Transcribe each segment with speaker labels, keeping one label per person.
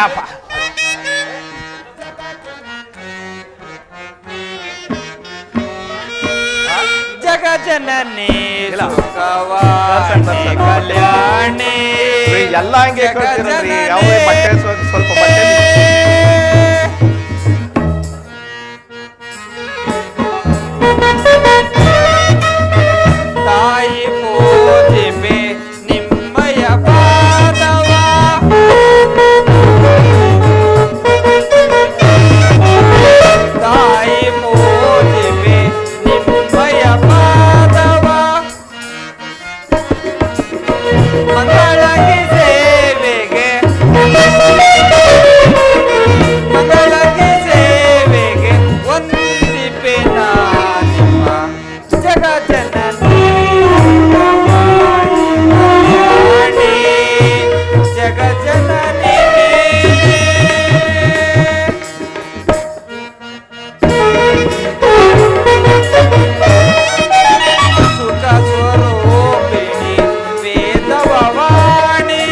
Speaker 1: ಅಪ್ಪ.
Speaker 2: ಜಗ ಜನನಿ ಸುಖವಾಣಿ ಕಲ್ಯಾಣಿ
Speaker 1: ಎಲ್ಲ ಹಂಗೆ ಕೇಳ್ತೀರಲ್ರಿ. ಯಾವ ಬಟ್ಟೆ ಸ್ವಲ್ಪ ಬಟ್ಟೆ
Speaker 2: ತಾಯಿ ಪೂಜಿಪೆ ನಿಮ್ಮಯ ಪಾದವ ತಾಯಿ ಪೂಜಿಪೆ ನಿಮ್ಮಯ ಪಾದವ ಮಂಗಳಗಿ ಸೇವೆಗೆ ಮಂಗಳಗಿ ಸೇವೆಗೆ ವಂದಿಪೆ ನಿಮ್ಮ ಜಗ ಜನನಿ ಜಗ ಜನನಿ ಸುಖ ಸ್ವರೂಪಿಣಿ ವೇದವಾಣಿ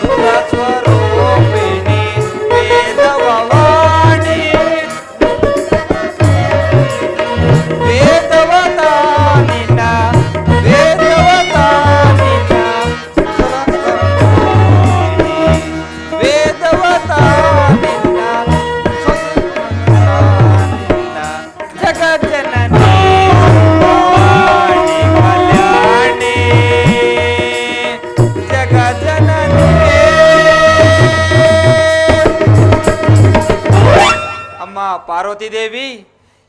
Speaker 2: ಸುಖ ಸ್ವರೂಪಿಣಿ ವೇದವಾಣಿ ವೇದವತಾನಿನ ವೇದವತಾನಿನ ವೇದವತಾನಿನ ಜಗ ಜನನಿ ಕಲ್ಯಾಣಿ ಜಗ ಜನನಿ. ಅಮ್ಮ ಪಾರ್ವತಿ ದೇವಿ,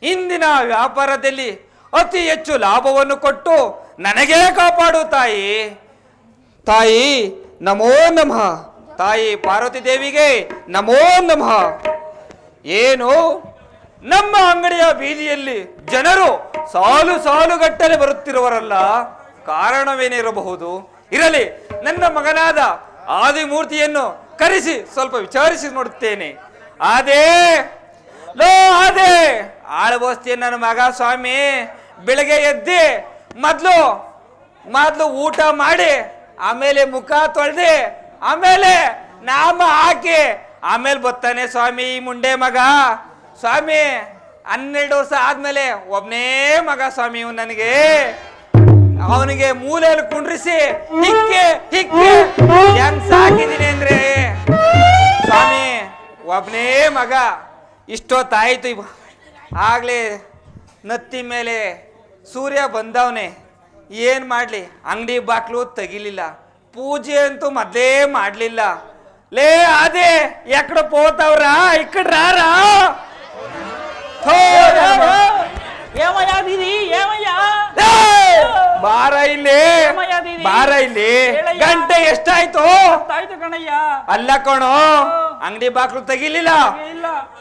Speaker 2: ಇಂದಿನ ವ್ಯಾಪಾರದಲ್ಲಿ ಅತಿ ಹೆಚ್ಚು ಲಾಭವನ್ನು ಕೊಟ್ಟು ನನಗೇ ಕಾಪಾಡು ತಾಯಿ. ತಾಯಿ ನಮೋ ನಮಃ. ತಾಯಿ ಪಾರ್ವತಿ ದೇವಿಗೆ ನಮೋ ನಮಃ. ಏನು ನಮ್ಮ ಅಂಗಡಿಯ ಬೀದಿಯಲ್ಲಿ ಜನರು ಸಾಲು ಸಾಲುಗಟ್ಟಲೆ ಬರುತ್ತಿರುವರಲ್ಲ, ಕಾರಣವೇನಿರಬಹುದು? ಇರಲಿ, ನನ್ನ ಮಗನಾದ ಆದಿಮೂರ್ತಿಯನ್ನು ಕರೆಸಿ ಸ್ವಲ್ಪ ವಿಚಾರಿಸಿ ನೋಡುತ್ತೇನೆ. ಅದೇ ಅದೇ ಆಳ್ಬೋಸ್ತಿ ನನ್ನ ಮಗ ಸ್ವಾಮಿ. ಬೆಳಗ್ಗೆ ಎದ್ದಿ ಮೊದ್ಲು ಊಟ ಮಾಡಿ, ಆಮೇಲೆ ಮುಖ ತೊಳೆದಿ, ಆಮೇಲೆ ನಾಮ ಹಾಕಿ, ಆಮೇಲೆ ಬರ್ತಾನೆ ಸ್ವಾಮಿ ಈ ಮುಂಡೆ ಮಗ. ಸ್ವಾಮಿ 12 ವರ್ಷ ಆದ್ಮೇಲೆ ಒಬ್ನೇ ಮಗ ಸ್ವಾಮಿ ಇವ್ ನನಗೆ. ಅವನಿಗೆ ಮೂಲೆಯಲ್ಲಿ ಕುಂಡ್ರಿಸಿ ಹಿಕ್ಕೆ ಹಿಕ್ಕೆ ಹೆಂಗ್ ಸಾಕಿದೀನಿ ಅಂದ್ರೆ ಸ್ವಾಮಿ ಒಬ್ನೇ ಮಗ. ಇಷ್ಟೊತ್ತಾಯ್ತು, ಆಗ್ಲೇ ನತ್ತಿ ಮೇಲೆ ಸೂರ್ಯ ಬಂದವನೆ. ಏನ್ ಮಾಡ್ಲಿ, ಅಂಗಡಿ ಬಾಕ್ಲು ತೆಗಿಲಿಲ್ಲ, ಪೂಜೆ ಅಂತೂ ಮೊದ್ಲೇ ಮಾಡ್ಲಿಲ್ಲ. ಲೇ ಅದೇ ಎಕಡ ಪೋತವ್ರ ಇಕ್ಕಡ ರಾರ ಬಾರ ಇಲ್ಲಿ, ಬಾರ ಇಲ್ಲಿ. ಗಂಟೆ ಎಷ್ಟಾಯ್ತು? ಅಲ್ಲ ಕಣೋ, ಅಂಗಡಿ ಬಾಕ್ಲು ತೆಗಿಲಿಲ್ಲ,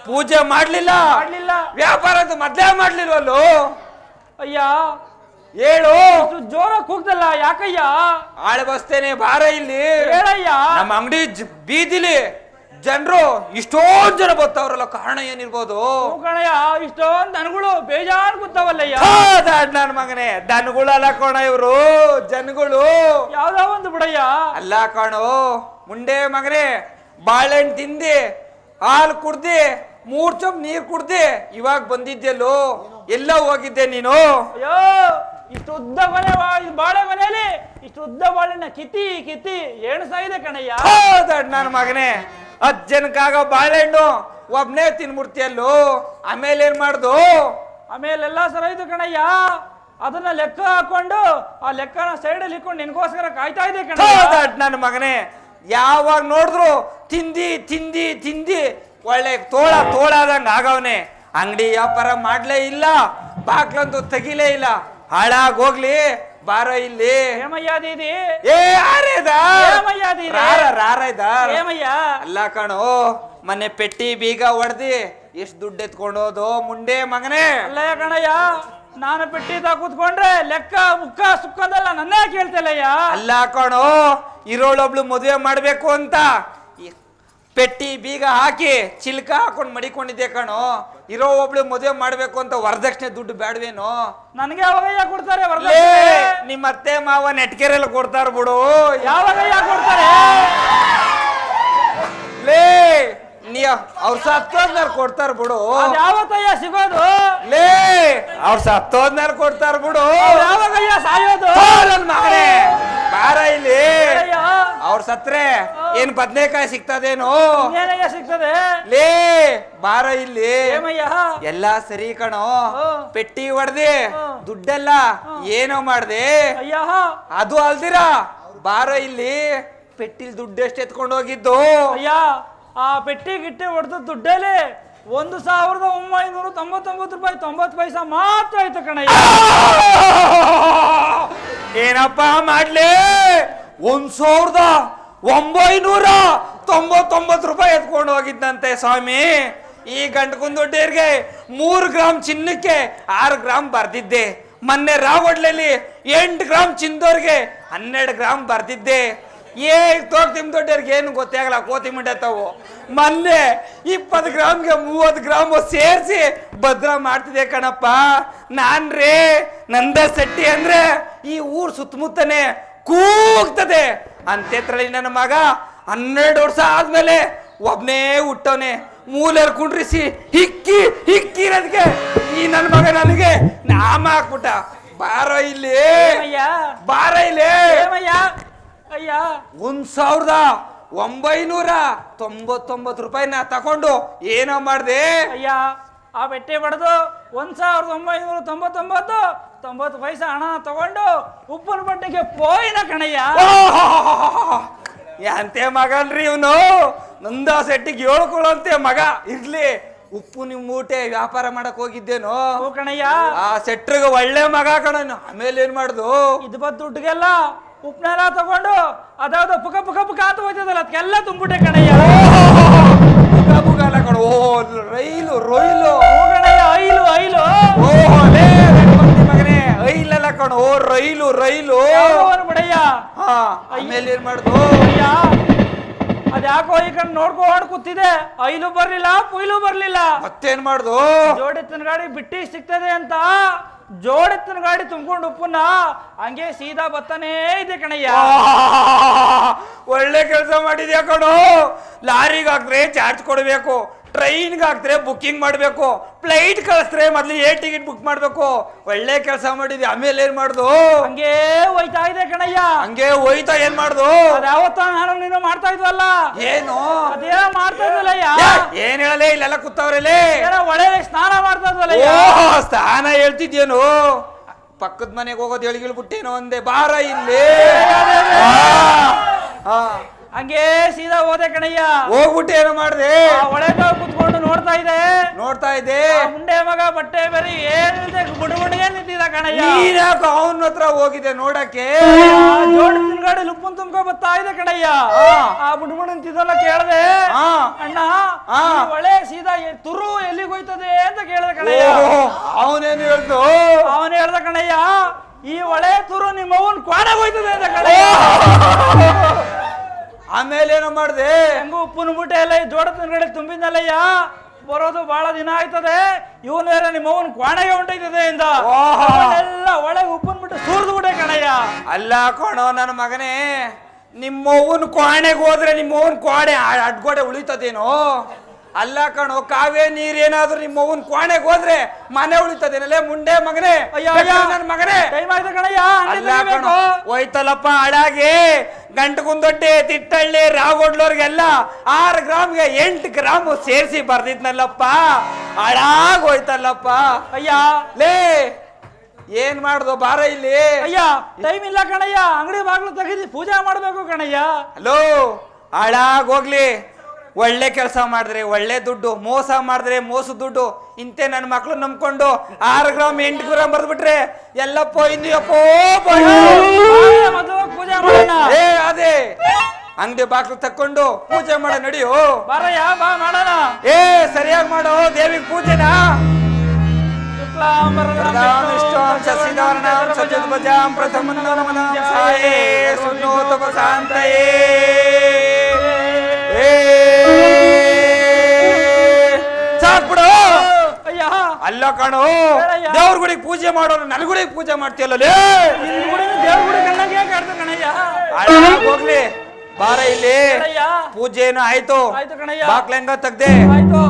Speaker 2: ಪೂಜೆ ಮಾಡ್ಲಿಲ್ಲ, ವ್ಯಾಪಾರ ಅಂತೂ ಮೊದ್ಲೇ ಮಾಡ್ಲಿಲ್ವಲ್ಲೋ.
Speaker 3: ಅಯ್ಯ
Speaker 2: ಹೇಳು,
Speaker 3: ಜೋರ ಕೂಗ್ದಲ್ಲ ಯಾಕಯ್ಯ?
Speaker 2: ಆಳೆ ಬಸ್ತೇನೆ, ಬಾರ ಇಲ್ಲಿ.
Speaker 3: ಹೇಳಯ್ಯ.
Speaker 2: ನಮ್ಮ ಅಂಗಡಿ ಬೀದಿಲಿ ಜನರು ಇಷ್ಟೊಂದು ಜನ ಬರ್ತಾವ್ರಲ್ಲ, ಕಾರಣ ಏನಿರ್ಬೋದು?
Speaker 3: ಕಣಯ್ಯ, ಇಷ್ಟೊಂದು ದನಗಳು ಬೇಜಾರು ಗೊತ್ತಾವಲ್ಲಯ್ಯ.
Speaker 2: ನನ್ನ ಮಗನೇ, ದನಗಳಲ್ಲ ಕಣ ಇವ್ರು, ಜನಗಳು.
Speaker 3: ಯಾವ್ದೋ ಒಂದು ಬಿಡಯ್ಯ.
Speaker 2: ಅಲ್ಲ ಕಣೋ ಮುಂಡೆ ಮಗನೇ, ಬಾಳೆಹಣ್ಣು ತಿಂದಿ, ಹಾಲು ಕುಡ್ದಿ, 3 ಚಮ್ ನೀರ್ ಕುಡ್ದಿ, ಇವಾಗ ಬಂದಿದ್ದೆಲ್ಲೋ, ಎಲ್ಲ ಹೋಗಿದ್ದೆ ನೀನು?
Speaker 3: ಅಯ್ಯೋ, ಇಷ್ಟು ಉದ್ದ ಮನೆ, ಬಾಳೆ ಮನೆಯಲ್ಲಿ ಇಷ್ಟು ಉದ್ದ ಬಾಳೆನ ಕಿತ್ತಿ ಕಿತ್ತಿ ಎಣಸಾಗಿದೆ ಕಣಯ್ಯ.
Speaker 2: ನನ್ನ ಮಗನೇ, 10 ಜನಕ್ಕಾಗ ಬಾಳೆಹಣ್ಣು ಒಬ್ನೇ ತಿನ್ಬಿಡ್ತಿಯಲ್ಲೋ, ಆಮೇಲೆ ಏನ್ ಮಾಡ್ದು?
Speaker 3: ಆಮೇಲೆಲ್ಲ ಸರಿಯಾಯ್ತು ಕಣಯ್ಯ. ಅದನ್ನ ಲೆಕ್ಕ ಹಾಕೊಂಡು ಆ ಲೆಕ್ಕನ ಸೈಡಲ್ಲಿ ಇಟ್ಕೊಂಡು ನಿನ್ಗೋಸ್ಕರ ಕಾಯ್ತಾ ಇದೆ ಕಣಯ್ಯ.
Speaker 2: ನನ್ನ ಮಗನೇ, ಯಾವಾಗ ನೋಡಿದ್ರು ತಿಂದಿ ತಿಂದಿ ತಿಂದಿ ಒಳ್ಳೆ ತೋಳಾದಂಗ ಆಗವನೆ. ಅಂಗಡಿ ವ್ಯಾಪಾರ ಮಾಡ್ಲೇ ಇಲ್ಲ, ಬಾಕ್ಲಂತೂ ತೆಗಿಲೇ ಇಲ್ಲ. ಹಾಳಾಗೋಗ್ಲಿ, ಬಾರೋ ಇಲ್ಲಿ.
Speaker 3: ಹೇಮಯ್ಯ ದೀದಿ.
Speaker 2: ಏ ಆರೇದ
Speaker 3: ಹೇಮಯ್ಯ ದೀದಿ.
Speaker 2: ಹೇಮಯ್ಯ ಅಲ್ಲ ಕಣೋ, ಮೊನ್ನೆ ಪೆಟ್ಟಿ ಬೀಗ ಹೊಡ್ದಿ ಎಷ್ಟು ದುಡ್ಡು ಎತ್ಕೊಂಡೋದು ಮುಂಡೆ ಮಗನೇ.
Speaker 3: ಅಲ್ಲಯ್ಯ ಕಣಯ್ಯ, ನಾನು ಪೆಟ್ಟಿದ ಕೂತ್ಕೊಂಡ್ರೆ ಲೆಕ್ಕ ಮುಕ್ಕ ಸುಕ್ಕದಲ್ಲ ನನ್ನೇ ಕೇಳ್ತಿಲ್ಲಯ್ಯ.
Speaker 2: ಅಲ್ಲ ಕಣೋ, ಇರೋಳೊಬ್ಳು ಮದುವೆ ಮಾಡ್ಬೇಕು ಅಂತ ಪೆಟ್ಟಿ ಬೀಗ ಹಾಕಿ ಚಿಲ್ಕ ಹಾಕೊಂಡು ಮಡಿಕೊಂಡಿದ್ದೆ ಕಣೋ. ಇರೋ ಒಬ್ಳು ಮದುವೆ ಮಾಡ್ಬೇಕು ಅಂತ ವರದಕ್ಷಿಣೆ ದುಡ್ಡು ಬೇಡವೇನೋ?
Speaker 3: ನನಗೆ ಯಾವಾಗಯ್ಯ ಕೊಡ್ತಾರೆ
Speaker 2: ನಿಮ್ಮ ಅತ್ತೆ ಮಾವ ನೆಟ್ಕೆರೆಲ್ಲ ಕೊಡ್ತಾರ ಬಿಡು.
Speaker 3: ಯಾವಾಗಯ್ಯ ಕೊಡ್ತಾರೆ?
Speaker 2: ಲೇ ನೀ ಅವ್ರ ಸತ್ತೋದ್ಮೇಲೆ ಕೊಡ್ತಾರ ಬಿಡು.
Speaker 3: ಯಾವತ್ತಯ್ಯ ಸಿಗೋದು?
Speaker 2: ಲೇ ಅವ್ರ ಸತ್ತೋದ್ಮೇಲೆ ಕೊಡ್ತಾರ ಬಿಡು.
Speaker 3: ಯಾವಾಗಯ್ಯ ಸಾಯೋದು?
Speaker 2: ಮಗನೇ ಬಾರ ಇಲ್ಲಿ. ಅವ್ರ ಸತ್ರೆ ಏನ್ ಬದ್ನೇಕಾಯಿ ಸಿಗ್ತದೇನೋ?
Speaker 3: ಏನಯ್ಯ ಸಿಗ್ತದೆ?
Speaker 2: ಲೇ ಬಾರ ಇಲ್ಲಿ. ಎಲ್ಲಾ ಸರಿ ಕಣೋ. ಪೆಟ್ಟಿ ಹೊಡ್ದೆ ದುಡ್ಡೆಲ್ಲ ಏನೋ ಮಾಡ್ದೆ. ಅದು ಅಲ್ದಿರ ಬಾರ ಇಲ್ಲಿ. ಪೆಟ್ಟಿಲ್ ದುಡ್ಡು ಎಷ್ಟು ಎತ್ಕೊಂಡು ಹೋಗಿದ್ದು?
Speaker 3: ಅಯ್ಯ ಆ ಪೆಟ್ಟಿ ಗಿಟ್ಟಿ ಹೊಡೆದ ದುಡ್ಡಲ್ಲಿ 1999 ರೂಪಾಯಿ 90 ಪೈಸಾ ಮಾತ್ರ ಆಯ್ತು ಕಣಯ್ಯ.
Speaker 2: ಏನಪ್ಪ ಮಾಡ್ಲಿ? 1999 ರೂಪಾಯಿ ಎತ್ಕೊಂಡು ಹೋಗಿದ್ದಂತೆ ಸ್ವಾಮಿ. ಈ ಗಂಟಕುಂದ್ ದೊಡ್ಡೇರ್ಗೆ 3 ಗ್ರಾಮ್ ಚಿನ್ನಕ್ಕೆ 6 ಗ್ರಾಮ್ ಬರ್ದಿದ್ದೆ. ಮೊನ್ನೆ ರಾವಡ್ಲಲ್ಲಿ 8 ಗ್ರಾಮ್ ಚಿನ್ನದವ್ರಿಗೆ 12 ಗ್ರಾಮ್ ಬರ್ದಿದ್ದೆ. ತೋಗ್ತಿಮ್ ದೊಡ್ಡವ್ರಿಗೆ ಏನು ಗೊತ್ತೇ ಆಗಲ್ಲ, ಕೋತಿ ಮಿಂಡತಾವು. ಮೊನ್ನೆ 20 ಗ್ರಾಮ್ಗೆ 30 ಗ್ರಾಮ್ ಸೇರಿಸಿ ಭದ್ರ ಮಾಡ್ತಿದ್ದೆ ಕಣಪ್ಪ. ನಾನ್ರೇ ನಂದ ಸೆಟ್ಟಿ ಅಂದ್ರೆ ಈ ಊರ್ ಸುತ್ತಮುತ್ತನೆ ಕೂಗ್ತದೆ. ಅಂತೇತ್ರಳಿ ನನ್ನ ಮಗ 12 ವರ್ಷ ಆದ್ಮೇಲೆ ಒಬ್ನೇ ಹುಟ್ಟವನೆ. ಮೂಲೆರ್ ಕುಂಡ್ರಿಸಿ ಹಿಕ್ಕಿರೋದಕ್ಕೆ ಈ ನನ್ನ ಮಗ ನನಗೆ ನಾಮ ಹಾಕ್ಬಿಟ್ಟ. ಬಾರೋ ಇಲ್ಲಿ, ಬಾರ ಇಲ್ಲಿ.
Speaker 3: ಅಯ್ಯ
Speaker 2: 1999 ರೂಪಾಯಿನ ತಕೊಂಡು ಏನೋ ಮಾಡ್ದೆ?
Speaker 3: ಅಯ್ಯ ಆ ಬೆಟ್ಟೆ ಬಡ್ದು 1999 ಪೈಸಾ ಹಣ ತಗೊಂಡು ಉಪ್ಪಿನ ಬಟ್ಟೆಗೆ ಪೋಯಿನ ಕಣಯ್ಯ.
Speaker 2: ಎಂತೆ ಮಗನ್ರಿ ಇವನು. ನಂದ ಸೆಟ್ಟಿಗೆ ಹೇಳ್ಕೊಳ್ಳಂತೆ ಮಗ. ಇರ್ಲಿ, ಉಪ್ಪು ನಿಮ್ ಮೂಟೆ ವ್ಯಾಪಾರ ಮಾಡಕ್ ಹೋಗಿದ್ದೇನೋ
Speaker 3: ಕಣಯ್ಯ.
Speaker 2: ಆ ಸೆಟ್ರಿಗೆ ಒಳ್ಳೆ ಮಗ ಕಣನು. ಆಮೇಲೆ ಏನ್ ಮಾಡುದು?
Speaker 3: ಇದು ಬದ್ ದುಡ್ಡಿಗೆಲ್ಲ ಉಪ್ಪನೆಲ್ಲ ತಗೊಂಡು ಅದಾವ್ದು ಪುಕ ಪುಕ ಪುಕ ಅಂತ ಹೋಯ್ತದಲ್ಲ ಅದಕ್ಕೆಲ್ಲ ತುಂಬಿಟ್ಟೆ ಕಣಯ್ಯ.
Speaker 2: ಬುಗಾಲ ಕಣ. ಓ ರೈಲು ರೊಯ್ಲು
Speaker 3: ಕಣಯ್ಯ. ಐಲು
Speaker 2: ಓಲೇ ಮಗನೇ, ಐಲಲ್ಲ ಕಣ. ಓ ರೈಲು
Speaker 3: ಬಿಡಯ್ಯ.
Speaker 2: ಆಮೇಲೆ ಏನ್ ಮಾಡುದು?
Speaker 3: ಅದ್ಯಾಕೋ ಈ ಕಣ್ ನೋಡ್ಕೊಂಡು ಕೂತಿದೆ. ಐಲು ಬರ್ಲಿಲ್ಲ, ಪುಯ್ಲು ಬರ್ಲಿಲ್ಲ.
Speaker 2: ಮತ್ತೇನ್ ಮಾಡುದು?
Speaker 3: ಜೋಡೆತ್ತಿನ ಗಾಡಿ ಬಿಟ್ಟಿ ಸಿಗ್ತದೆ ಅಂತ ಜೋಡೆತ್ತಿನ ಗಾಡಿ ತುಂಬಿಕೊಂಡು ಉಪ್ಪನ್ನ ಹಂಗೆ ಸೀದಾ ಬತ್ತಾನೇ ಇದೆ ಕಣಯ್ಯ.
Speaker 2: ಒಳ್ಳೆ ಕೆಲಸ ಮಾಡಿದ್ಯಾ ಕಣೋ. ಲಾರಿಗೆ ಹಾಕ್ದ್ರೆ ಚಾರ್ಜ್ ಕೊಡ್ಬೇಕು, ಟ್ರೈನ್ಗೆ ಹಾಕ್ದ್ರೆ ಬುಕ್ಕಿಂಗ್ ಮಾಡ್ಬೇಕು, ಫ್ಲೈಟ್ ಕಳಿಸ್ರೆ ಮೊದ್ಲು ಟಿಕೆಟ್ ಬುಕ್ ಮಾಡ್ಬೇಕು. ಒಳ್ಳೆ ಕೆಲಸ ಮಾಡಿದ್ಯಾ. ಆಮೇಲೆ ಏನ್ ಮಾಡುದು?
Speaker 3: ಹಂಗೆ ಹೋಯ್ತಾ ಇದೆ ಕಣಯ್ಯ.
Speaker 2: ಹಂಗೆ ಹೋಯ್ತಾ ಏನ್ ಮಾಡುದು?
Speaker 3: ಅದ್ಯಾವತ್ತ ನಾನು ನೀನು ಮಾಡ್ತಾ ಇದ್ವಲ್ಲ.
Speaker 2: ಏನು
Speaker 3: ಅದೇ ಮಾಡ್ತಾ ಇದ್ವಲ್ಲಯ್ಯ.
Speaker 2: ಏನ್ ಹೇಳಲೇ? ಇಲ್ಲೆಲ್ಲ ಕೂತವ್ರಲ್ಲಿ
Speaker 3: ಒಳ್ಳೆ ಸ್ನಾನ ಮಾಡ್ತಾ ಇದ್ವಲ್ಲಯ್ಯ.
Speaker 2: ಸ್ನಾನ ಹೇಳ್ತಿದ್ಯೇನು? ಪಕ್ಕದ ಮನೆಗೆ ಹೋಗೋದು ಎಳ್ಗಿಳ್ಬಿಟ್ಟೇನೋ ಅಂದೆ. ಬಾರ ಇಲ್ಲಿ.
Speaker 3: ಹಂಗೆ ಸೀದಾ ಹೋದೆ ಕಣಯ್ಯ.
Speaker 2: ಹೋಗ್ಬಿಟ್ಟು ಏನೋ ಮಾಡ್ದೆ?
Speaker 3: ಒಳಗೆ ಕುತ್ಕೊಂಡು ನೋಡ್ತಾ ಇದ್ದೆ. ಮುಂಡೆ ಮಗ ಬಟ್ಟೆ ಬೇರೆ ಏನಿದೆ ಬುಡುಗುಣಿಗೆ ನಿಂತಿದ್ದ ಕಣಯ್ಯ.
Speaker 2: ನೀನ್ಯಾಕ ಅವನ ಹತ್ರ ಹೋಗಿದೆ ನೋಡಕ್ಕೆ?
Speaker 3: ಜೋಡಿ ಗಾಡಿ ಉಪ್ಪನ್ ತುಂಬ್ಕೊ ಬರ್ತಾ ಇದೆ ಕಣಯ್ಯ. ಆ ಬುಡುಗುಣ ನಿಂತಿದ್ದಲ್ಲ ಕೇಳ್ದೆ. ಅಣ್ಣ ಒಳ್ಳೆ ಸೀದಾ ತುರು ಎಲ್ಲಿಗೆ ಹೋಯ್ತದೆ ಅಂತ ಕೇಳ್ದೆ ಕಣಯ್ಯ.
Speaker 2: ಅವನೇನು ಹೇಳ್ದು?
Speaker 3: ಅವನ್ ಹೇಳ್ದ ಕಣಯ್ಯ, ಈ ಒಳ್ಳೆ ತುರು ನಿಮ್ಮ ಅವನ್ ಕ್ವಾಣೆ ಹೋಯ್ತದೆ ಅಂತ ಕಣಯ್ಯ.
Speaker 2: ಆಮೇಲೆ ಏನೋ ಮಾಡ್ದೆ?
Speaker 3: ಹೆಂಗು ಉಪ್ಪಿನ ಮೂಟೆ ಎಲ್ಲ ಜೋಡದ ಕಡೆ ತುಂಬಿದ್ನಲ್ಲಯ್ಯ. ಬರೋದು ಬಹಳ ದಿನ ಆಯ್ತದೆ. ಇವನ್ ಬೇರೆ ನಿಮ್ಮವನ್ ಕ್ವಾಣೆಗೆ ಹೊಂಟೈತದೆ ಇಂದ ಎಲ್ಲ ಒಳಗೆ ಉಪ್ಪಿನ ಬಿಟ್ಟು ಸುರಿದು ಬಿಟ್ಟೆ ಕಣಯ್ಯ.
Speaker 2: ಅಲ್ಲ ಕಣೋ ನನ್ನ ಮಗನೇ, ನಿಮ್ಮವನ್ ಕ್ವಾಣೆಗೆ ಹೋದ್ರೆ ನಿಮ್ಮವನ್ ಕ್ವಾಣೆ ಅಡ್ಗೋಡೆ ಉಳಿತದೇನೋ? ಅಲ್ಲ ಕಣೋ, ಕಾವೇ ನೀರೇನಾದ್ರೂ ನಿಮ್ಮವನ್ ಕ್ವಾಣೆಗೆ ಹೋದ್ರೆ ಮನೆ ಉಳಿತದೇನಲ್ಲೇ ಮುಂಡೆ ಮಗನೇ, ನನ್ನ ಮಗನೇ. ಅಲ್ಲ ಕಣೋ, ಹೋಯ್ತಲ್ಲಪ್ಪ ಹಾಳಾಗಿ. ಗಂಟಕುಂದೊಡ್ಡೆ, ತಿಟ್ಟಳ್ಳಿ, ರಾಗೋಡ್ಲೋರ್ಗೆಲ್ಲ 6 ಗ್ರಾಮ್ಗೆ 8 ಗ್ರಾಮ್ ಸೇರಿಸಿ ಬರ್ದಿದ್ನಲ್ಲಪ್ಪ. ಹಾಳಾಗ್ ಹೋಯ್ತಲ್ಲಪ್ಪ.
Speaker 3: ಅಯ್ಯ
Speaker 2: ಲೇ ಏನ್ ಮಾಡ್ದು? ಬಾರ ಇಲ್ಲಿ.
Speaker 3: ಅಯ್ಯ ಟೈಮ್ ಇಲ್ಲ ಕಣಯ್ಯ. ಅಂಗಡಿ ಬಾಗ್ಲು ತೆಗೆದು ಪೂಜೆ ಮಾಡ್ಬೇಕು ಕಣಯ್ಯ.
Speaker 2: ಹಲೋ, ಹಾಳಾಗ್ ಹೋಗ್ಲಿ. ಒಳ್ಳೆ ಕೆಲಸ ಮಾಡಿದ್ರೆ ಒಳ್ಳೆ ದುಡ್ಡು, ಮೋಸ ಮಾಡಿದ್ರೆ ಮೋಸ ದುಡ್ಡು. ಇಂತೆ ನನ್ನ ಮಕ್ಳು ನಂಬ್ಕೊಂಡು 6 ಗ್ರಾಮ್ 8 ಗ್ರಾಮ್ ಬರ್ದ್ಬಿಟ್ರೆ ಎಲ್ಲಪ್ಪ ಇನ್ನಿಯಪ್ಪೋ
Speaker 3: ಪೂಜೆ ಮಾಡೋಣ.
Speaker 2: ಅದೇ ಅಂಗಡಿ ಬಾಕ್ಲು ತಕ್ಕೊಂಡು ಪೂಜೆ ಮಾಡ ನಡಿಯೋ.
Speaker 3: ಬಾರಯ್ಯ ಬಾ ಮಾಡೋಣ.
Speaker 2: ಸರಿಯಾಗಿ ಮಾಡೋ ದೇವಿಗೆ ಪೂಜೆನ. ಪ್ರಥಮ ಸಾಕ್ಬಿಡು.
Speaker 3: ಅಯ್ಯ
Speaker 2: ಅಲ್ಲ ಕಣೋ,
Speaker 3: ಹೇಳಯ್ಯ.
Speaker 2: ದೇವ್ರ ಗುಡಿಗೆ ಪೂಜೆ ಮಾಡೋರು ನನ್ನ ಗುಡಿಗೆ ಪೂಜೆ ಮಾಡ್ತೀಯಲ್ಲ
Speaker 3: ನಿನ್ ಗುಡಿ ದೇವ್ರ ಗುಡಿ ಕಣ್ಣಾಗ ಯಾಕೆ ಆಡ್ತು ಕಣಯ್ಯ?
Speaker 2: ಹೋಗ್ಲಿ ಬಾರ ಇಲ್ಲಿ.
Speaker 3: ಹೇಳಯ್ಯ.
Speaker 2: ಪೂಜೆ ಏನೋ ಆಯ್ತು,
Speaker 3: ಆಯ್ತು ಕಣಯ್ಯ.
Speaker 2: ಬಾಕ್ಲ ಹೆಂಗ ತೆಗ್ದೆ
Speaker 3: ಆಯ್ತು.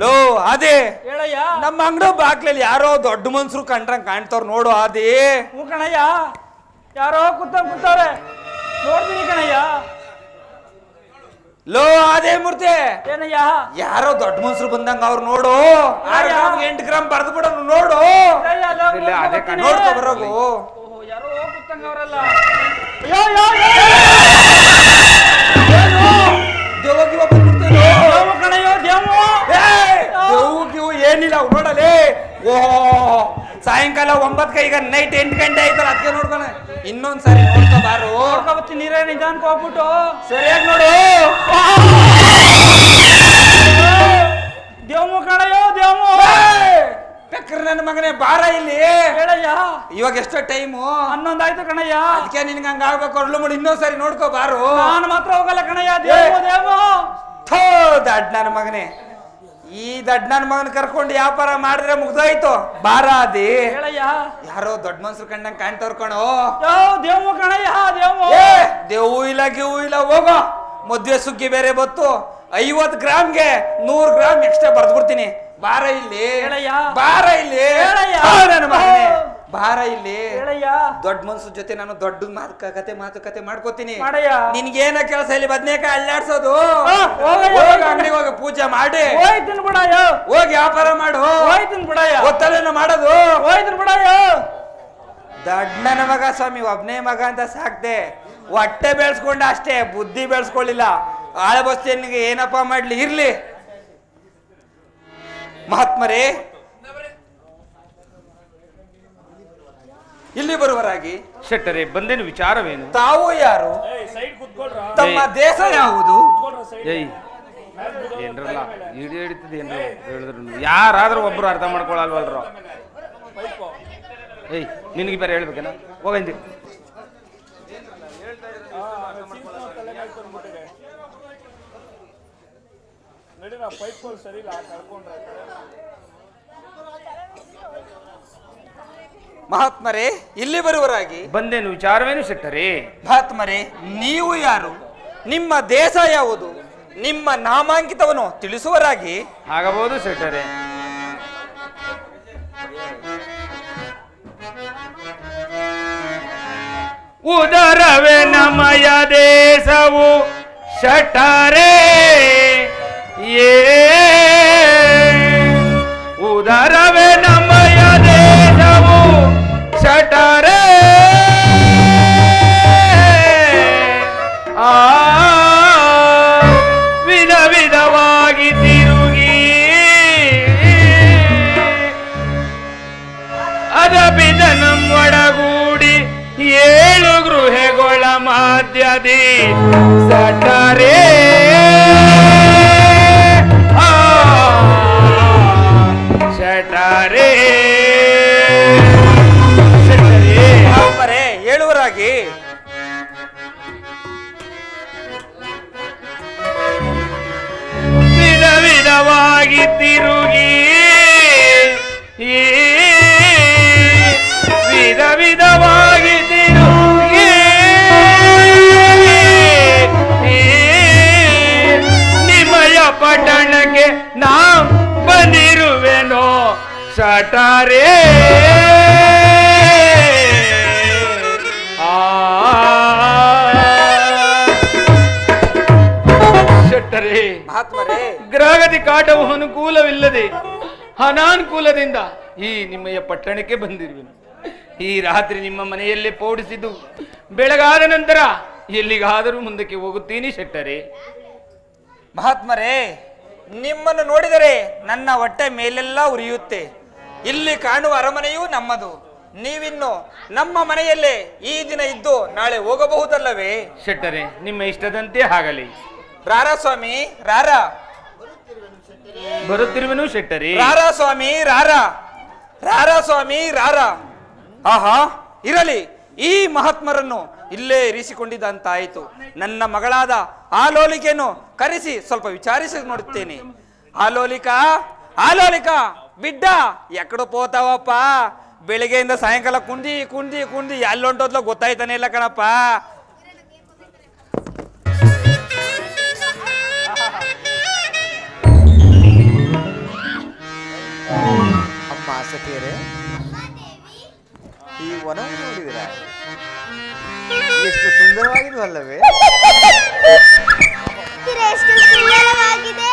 Speaker 2: ಲೋ ಅದೇ
Speaker 3: ಹೇಳಯ್ಯ.
Speaker 2: ನಮ್ಮ ಅಂಗಡಿ ಬಾಕ್ಲಲ್ಲಿ ಯಾರೋ ದೊಡ್ಡ ಮನ್ಸರು ಕಂಡ್ರಂಗ್ ಕಾಣ್ತವ್ರ ನೋಡು ಆದಿ.
Speaker 3: ಹ್ಞೂ ಕಣಯ್ಯ, ಯಾರೋ ಕೂತವ್ರೆ ನೋಡ್ತೀನಿ ಕಣಯ್ಯ.
Speaker 2: ಲೋ ಅದೇ ಮೂರ್ತಿ,
Speaker 3: ಏನಯ್ಯ?
Speaker 2: ಯಾರೋ ದೊಡ್ಡ ಮನ್ಸರು ಬಂದಂಗ ಅವ್ರು ನೋಡು. 6 ಗ್ರಾಮ್ 8 ಗ್ರಾಮ್ ಬರ್ದು ಬಿಡ ನೋಡು.
Speaker 3: ಹೇಳಯ್ಯ, ಅಲ್ಲ,
Speaker 1: ಇಲ್ಲ, ಅದೇ ಕಣ್
Speaker 2: ನೋಡ್ಕೊ ಬರೋಗು.
Speaker 3: ಓಹೋ, ಯಾರೋ ಕೂತಂಗವ್ರಲ್ಲ. ಅಯ್ಯೋ, ಅಯ್ಯೋ,
Speaker 2: ಏನು? ದೇವಗಿವ ಬಂದ್ಬಿಡ್ತೇನೋ?
Speaker 3: ದೇವು ಕಣಯ್ಯೋ, ದೇವು.
Speaker 2: ದೇವು ಏನಿಲ್ಲ ಅವ್ ನೋಡಲಿ. ಓಹೋ, ಸಾಯಂಕಾಲ 9 ಈಗ ನೈಟ್ 8 ಗಂಟೆ ಆಯ್ತಲ್ಲ, ಅದಕ್ಕೆ ನೋಡ್ಕೊಳ. ಇನ್ನೊಂದ್ಸರಿ ನೋಡ್ಕೊ ಬಾರು.
Speaker 3: ನೋಡ್ಕೊಬತ್ತೀನಿ, ನೀರೇ ನಿಧಾನಕ್ಕೆ ಹೋಗ್ಬಿಟ್ಟು.
Speaker 2: ಸರಿಯಾಗಿ ನೋಡು.
Speaker 3: ದೇವು ಕಣಯ್ಯೋ, ದೇವು.
Speaker 2: ಬೆಕ್ರ ನನ್ನ ಮಗನೇ ಬಾರ ಇಲ್ಲಿ.
Speaker 3: ಹೇಳಯ್ಯ.
Speaker 2: ಇವಾಗ ಎಷ್ಟೋ ಟೈಮು?
Speaker 3: 11 ಆಯ್ತು ಕಣಯ್ಯ.
Speaker 2: ಅದಕ್ಕೆ ನಿನ್ಗೆ ಹಂಗ ಆಗ್ಬೇಕು. ಅರ್ಲು ಮಾಡಿ ಇನ್ನೊಂದ್ಸರಿ ನೋಡ್ಕೋ ಬಾರು.
Speaker 3: ನಾನು ಮಾತ್ರ ಹೋಗಲ್ಲ ಕಣಯ್ಯ. ದೇವು, ದೇವು.
Speaker 2: ಥೋ ದಡ್ ನನ್ನ ಮಗನೇ, ಈ ದಡ್ ನನ್ನ ಮಗನ ಕರ್ಕೊಂಡು ವ್ಯಾಪಾರ ಮಾಡಿದ್ರೆ ಮುಗ್ದೋಯ್ತು. ಬಾರ ಅದಿ.
Speaker 3: ಹೇಳಯ್ಯ.
Speaker 2: ಯಾರೋ ದೊಡ್ಡ ಮನ್ಸರು ಕಂಡಂಗ್ ಕಾಣ್ತವ್ರ ಕಣೋ.
Speaker 3: ದೇವು ಕಣಯ್ಯ, ದೇವು.
Speaker 2: ದೇವು ಇಲ್ಲ ಗಿವು ಇಲ್ಲ, ಹೋಗೋ. ಮದ್ವೆ ಸುಗ್ಗಿ ಬೇರೆ ಬತ್ತು. 50 ಗ್ರಾಮ್ಗೆ 100 ಗ್ರಾಮ್ ಎಕ್ಸ್ಟ್ರಾ ಬರ್ದ್ಬಿಡ್ತೀನಿ. ಬಾರ ಇಲ್ಲಿ.
Speaker 3: ಹೇಳಯ್ಯ.
Speaker 2: ಬಾರ ಇಲ್ಲಿ.
Speaker 3: ಹೇಳಯ್ಯ.
Speaker 2: ನನ್ನ ಮಗನೇ ಬಾರ ಇಲ್ಲಿ.
Speaker 3: ಹೇಳಯ್ಯ.
Speaker 2: ದೊಡ್ಡ ಮನ್ಸು ಜೊತೆ ನಾನು ದೊಡ್ಡ ಮಾತುಕತೆ ಮಾಡ್ಕೋತೀನಿ.
Speaker 3: ಮಾಡಯ್ಯ.
Speaker 2: ನಿನ್ಗೇನ ಕೆಲಸ ಇಲ್ಲಿ ಬದ್ನೇಕಾಯಿ ಅಲ್ಲಾಡ್ಸೋದು.
Speaker 3: ಹೋಗಯ್ಯ,
Speaker 2: ಹೋಗಿ ಅಂಗಡಿಗೆ ಹೋಗಿ ಪೂಜೆ ಮಾಡಿ
Speaker 3: ಹೋಯ್ತೀನಿ ಬಿಡಯ್ಯ.
Speaker 2: ಹೋಗಿ ವ್ಯಾಪಾರ ಮಾಡು.
Speaker 3: ಹೋಯ್ತೀನಿ ಬಿಡಯ್ಯ.
Speaker 2: ಗೊತ್ತಲ್ಲೇನ ಮಾಡೋದು.
Speaker 3: ಹೋಯ್ತೀನಿ ಬಿಡಯ್ಯ.
Speaker 2: ದಡ್ಡನ ಮಗ ಸ್ವಾಮಿ, ಒಬ್ನೇ ಮಗ ಅಂತ ಸಾಕ್ದೆ. ಹೊಟ್ಟೆ ಬೆಳೆಸ್ಕೊಂಡ ಅಷ್ಟೇ, ಬುದ್ಧಿ ಬೆಳೆಸ್ಕೊಳ್ಳಿಲ್ಲ. ಆಳ ಬಸ್ತಿಯನ್ಗೆ ಏನಪ್ಪಾ ಮಾಡ್ಲಿ. ಇರ್ಲಿ ಮಹಾತ್ಮರೇ, ಇಲ್ಲಿ ಬರುವರಾಗಿ.
Speaker 4: ಶೆಟ್ಟರೆ, ಬಂದೇನು ವಿಚಾರವೇನು?
Speaker 2: ತಾವು ಯಾರು? ತಮ್ಮ ದೇಶ ಯಾವುದು?
Speaker 4: ಏಯ್ ಏನ್ರಲ್ಲ ಹಿಡಿ ಹಿಡಿತದ ಏನ್ರ ಹೇಳಿದ್ರು ಯಾರಾದ್ರೂ ಒಬ್ರು ಅರ್ಥ ಮಾಡ್ಕೊಳಲ್ವಲ್ರ. ಏಯ್ ನಿನಗೆ ಬೇರೆ ಹೇಳ್ಬೇಕೇನ? ಹೋಗಂದಿ
Speaker 2: ಮಹಾತ್ಮರೇ, ಇಲ್ಲಿ ಬರುವರಾಗಿ.
Speaker 4: ಬಂದೇನು ವಿಚಾರವೇನು ಶೆಟ್ಟರೆ?
Speaker 2: ಮಹಾತ್ಮರೇ, ನೀವು ಯಾರು? ನಿಮ್ಮ ದೇಶ ಯಾವುದು? ನಿಮ್ಮ ನಾಮಾಂಕಿತವನ್ನು ತಿಳಿಸುವರಾಗಿ.
Speaker 4: ಆಗಬಹುದು ಶೆಟ್ಟರೆ. ಉದರವೇ ನಮಯ ದೇಶವು ಶೆಟ್ಟರೆ. ಉದರವೇ ನಮಯ ದೇಶವು ಶೆಟ್ಟರೆ. ವಿಧ ವಿಧವಾಗಿ ತಿರುಗಿ ಅದ ಬಿದ ನಮ್ಮೊಡಗೂಡಿ 7 ಗೃಹಗಳ ಮಧ್ಯದಿ ಸಟರೆ. ಶಟರೆ
Speaker 2: ಮಹಾತ್ಮರೇ, ಹೇಳುವರಾಗಿ.
Speaker 4: ವಿಧ ವಿಧವಾಗಿ ತಿರುಗಿ ವಿಧ ವಿಧವಾಗಿ ತಿರುಗಿ ನಿಮಯ ಪಟ್ಟಣಕ್ಕೆ ನಾ ಬಂದಿರುವೆನೋ ಶಟರೆ. ಶೆಟ್ಟರೆ,
Speaker 2: ಮಹಾತ್ಮರೇ,
Speaker 4: ಗ್ರಹಗತಿ ಕಾಟವು ಅನುಕೂಲವಿಲ್ಲದೆ ಅನಾನುಕೂಲದಿಂದ ಈ ನಿಮ್ಮಯ್ಯ ಪಟ್ಟಣಕ್ಕೆ ಬಂದಿರುವೆನು. ಈ ರಾತ್ರಿ ನಿಮ್ಮ ಮನೆಯಲ್ಲೇ ಪೋಡಿಸಿದ್ದು ಬೆಳಗಾದ ನಂತರ ಎಲ್ಲಿಗಾದರೂ ಮುಂದಕ್ಕೆ ಹೋಗುತ್ತೀನಿ ಶೆಟ್ಟರೆ.
Speaker 2: ಮಹಾತ್ಮರೇ, ನಿಮ್ಮನ್ನು ನೋಡಿದರೆ ನನ್ನ ಹೊಟ್ಟೆ ಮೇಲೆಲ್ಲ ಉರಿಯುತ್ತೆ. ಇಲ್ಲಿ ಕಾಣುವ ಅರಮನೆಯೂ ನಮ್ಮದು. ನೀವಿನ್ನು ನಮ್ಮ ಮನೆಯಲ್ಲೇ ಈ ದಿನ ಇದ್ದು ನಾಳೆ ಹೋಗಬಹುದಲ್ಲವೇ?
Speaker 4: ಶೆಟ್ಟರೆ, ನಿಮ್ಮ ಇಷ್ಟದಂತೆ ಆಗಲಿ.
Speaker 2: ರಾರಾ ಸ್ವಾಮಿ, ರಾರಾ.
Speaker 4: ಬರುತ್ತಿರುವೆನು ಶೆಟ್ಟರೆ.
Speaker 2: ರಾರಾ ಸ್ವಾಮಿ, ರಾರಾ. ರಾರಾ ಸ್ವಾಮಿ, ರಾರಾ. ಆಹಾ, ಇರಲಿ. ಈ ಮಹಾತ್ಮರನ್ನು ಇಲ್ಲೇ ಇರಿಸಿಕೊಂಡಿದ್ದಂತಾಯಿತು. ನನ್ನ ಮಗಳಾದ ಆಲೋಲಿಕೆಯನ್ನು ಕರೆಸಿ ಸ್ವಲ್ಪ ವಿಚಾರಿಸಿ ನೋಡುತ್ತೇನೆ. ಆಲೋಲಿಕಾ ಬಿಡ್ಡ ಎಕ್ಕಡು ಪೋತಾವಪ್ಪ, ಬೆಳಿಗ್ಗೆಯಿಂದ ಸಾಯಂಕಾಲ ಕುಂದಿ ಕುಂದಿ ಕುಂದಿ ಎಲ್ಲೊಂಟೋದ್ಲ ಗೊತ್ತಾಯ್ತಾನೆ ಇಲ್ಲ ಕಣಪ್ಪ.
Speaker 5: ಅಮ್ಮ ಸಖಿಯರೇ, ಈ ವನ ನೋಡಿದಿರ ಎಷ್ಟು ಸುಂದರವಾಗಿದ್ವಲ್ಲವೇ?
Speaker 6: ಎಷ್ಟು ಸುಂದರವಾಗಿದೆ.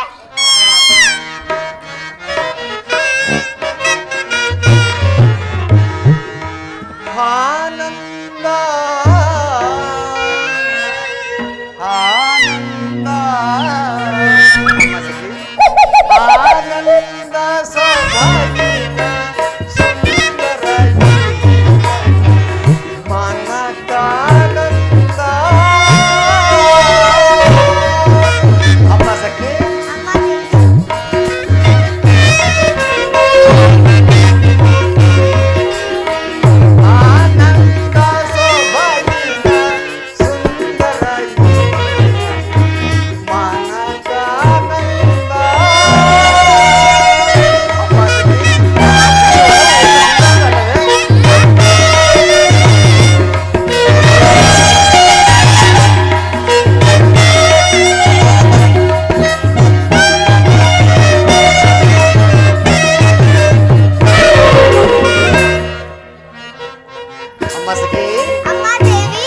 Speaker 5: ಆನಂದ ಆನಂದ ಆನಂದ ಸೌಭಾಗ್ಯ ಸುಂದರ ಮನಕಾನಂದ. ಅಮ್ಮ ಸಖಿ, ಆನಂದ ಸೌಭಾಗ್ಯ ಸುಂದರ ಮನಕಾನಂದ. ಅಮ್ಮ ಸಖಿ, ಅಮ್ಮ ಸಖಿ,
Speaker 6: ಅಮ್ಮ ದೇವಿ,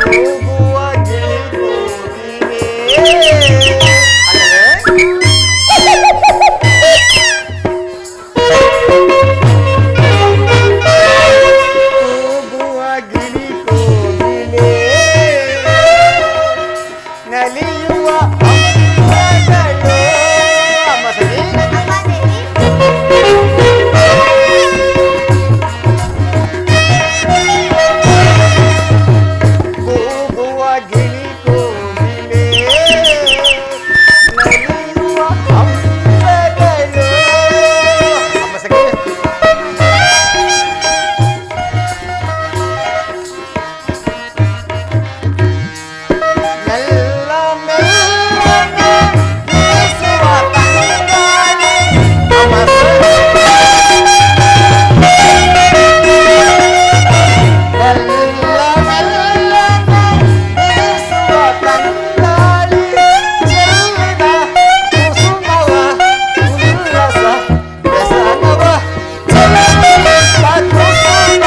Speaker 5: ಕೂಗುವ ಗಿಳಿ ಕೂಗಿವೆ ಅಲ್ಲವೇ? ಕೂಗುವ ಗಿಳಿ ಕೋಗಿಲೆ ನಲಿಯುವ ಹಕ್ಕಿಗಳು. ಅಮ್ಮ ಸಖಿ,
Speaker 6: ಅಮ್ಮ ದೇವಿ,
Speaker 5: ಕೂಗುವ ಗಿಳಿ ಕೋಗಿಲೆ ನಲಿಯುವ ಹಕ್ಕಿಗಳು. ಅಮ್ಮ ಸಖಿ, ಮೆಲ್ಲ ಮೆಲ್ಲನೆ ಬೀಸುವ ತಂಗಾಳಿ. ಅಮ್ಮ ಸಖಿ, ಮೆಲ್ಲ ಮೆಲ್ಲನೆ ಬೀಸುವ ತಂಗಾಳಿ ಚೆಲ್ಲಿದ ಕುಸುಮವ ಉಲ್ಲಾಸ ವ್ಯಸನವ ಚೆಲ್ಲಿದ ಕುಸುಮ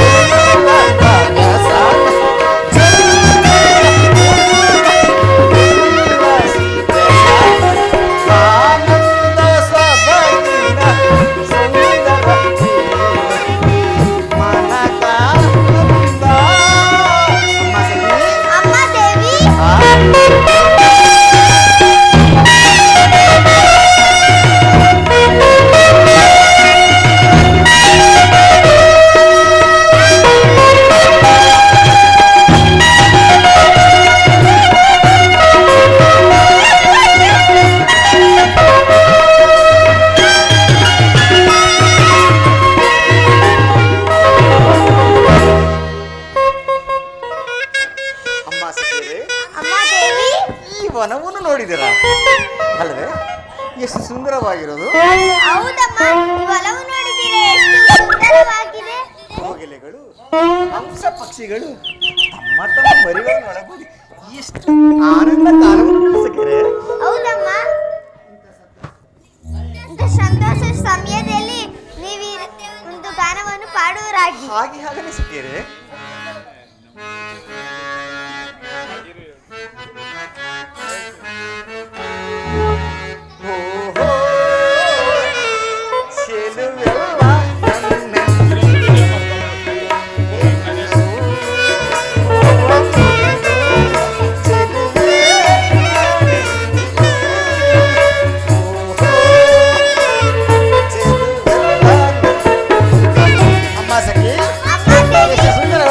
Speaker 5: ಉಲ್ಲಾಸ ವ್ಯಸನ ಚೆಲ್ಲಿದ ಉಲ್ಲಾಸ ವ್ಯಸನ ಆನಂದ ಸಭೆಯ ಸುಂದರ ಮನಕಾನಂದ. ಅಮ್ಮ ಸಖಿ,
Speaker 6: ಅಮ್ಮ ದೇವಿ,
Speaker 5: ಅಮ್ಮ ಸಖಿಯರೇ,
Speaker 6: ಅಮ್ಮ ದೇವಿ,
Speaker 5: ಈ ವನವನ್ನು ನೋಡಿದಿರ ಅಲ್ಲವೇ? ಎಷ್ಟು ಸುಂದರವಾಗಿರೋದು.
Speaker 6: ಹೌದಮ್ಮ, ಈ ಹೊಲವು ನೋಡಿದ್ದೀರಾ ಎಷ್ಟು ಸುಂದರವಾಗಿದೆ.
Speaker 5: ಕೋಗಿಲೆಗಳು, ಹಂಸ ಪಕ್ಷಿಗಳು ತಮ್ಮ ತಮ್ಮ ಮರಿಗಳನ್ನು ಒಳಗೂಡಿ ಎಷ್ಟು ಆನಂದ ಕಾಲವನ್ನು ಸಖಿಯರೇ.
Speaker 6: ಹೌದಮ್ಮ, ಇಂಥ ಸಂತೋಷ ಸಮಯದಲ್ಲಿ ನೀವು ಒಂದು ಗಾನವನ್ನು ಪಾಡುವರಾಗಿ.
Speaker 5: ಹಾಗನೆ ಸಖಿಯರೇ. ಓಹೋ ಚೆಲುವೆಲ್ಲ ನನ್ನೆಂದು ಚೆಲುವೆ ಓಹೋ ಚೆಲುವೆಲ್ಲ. ಅಮ್ಮ ಸಖಿ,
Speaker 6: ಅಮ್ಮ ದೇವಿ,
Speaker 5: ಎಷ್ಟು ಸುಂದರ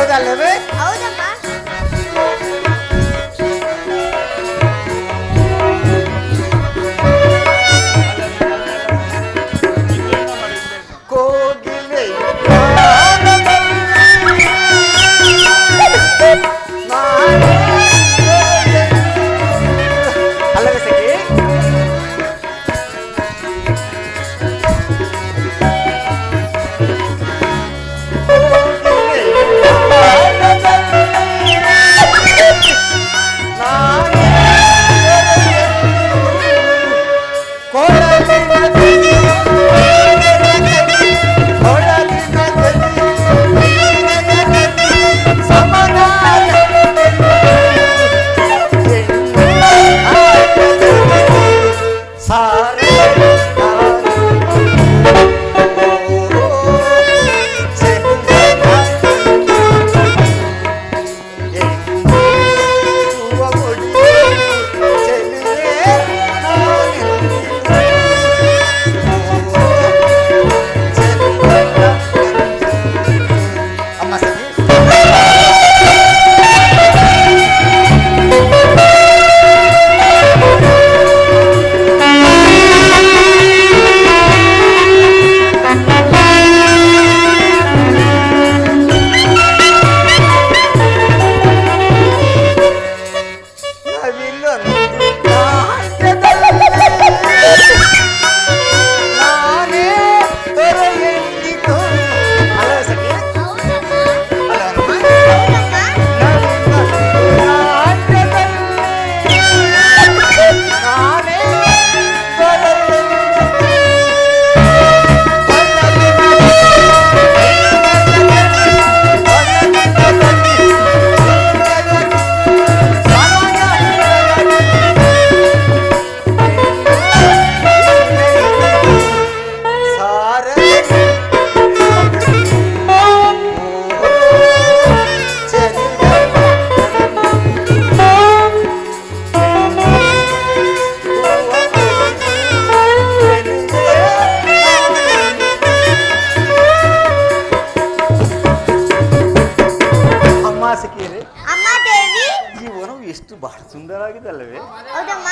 Speaker 5: ಎಷ್ಟು ಬಹಳ ಸುಂದರವಾಗಿದೆ ಅಲ್ಲವೇ?
Speaker 6: ಹೌದಮ್ಮ.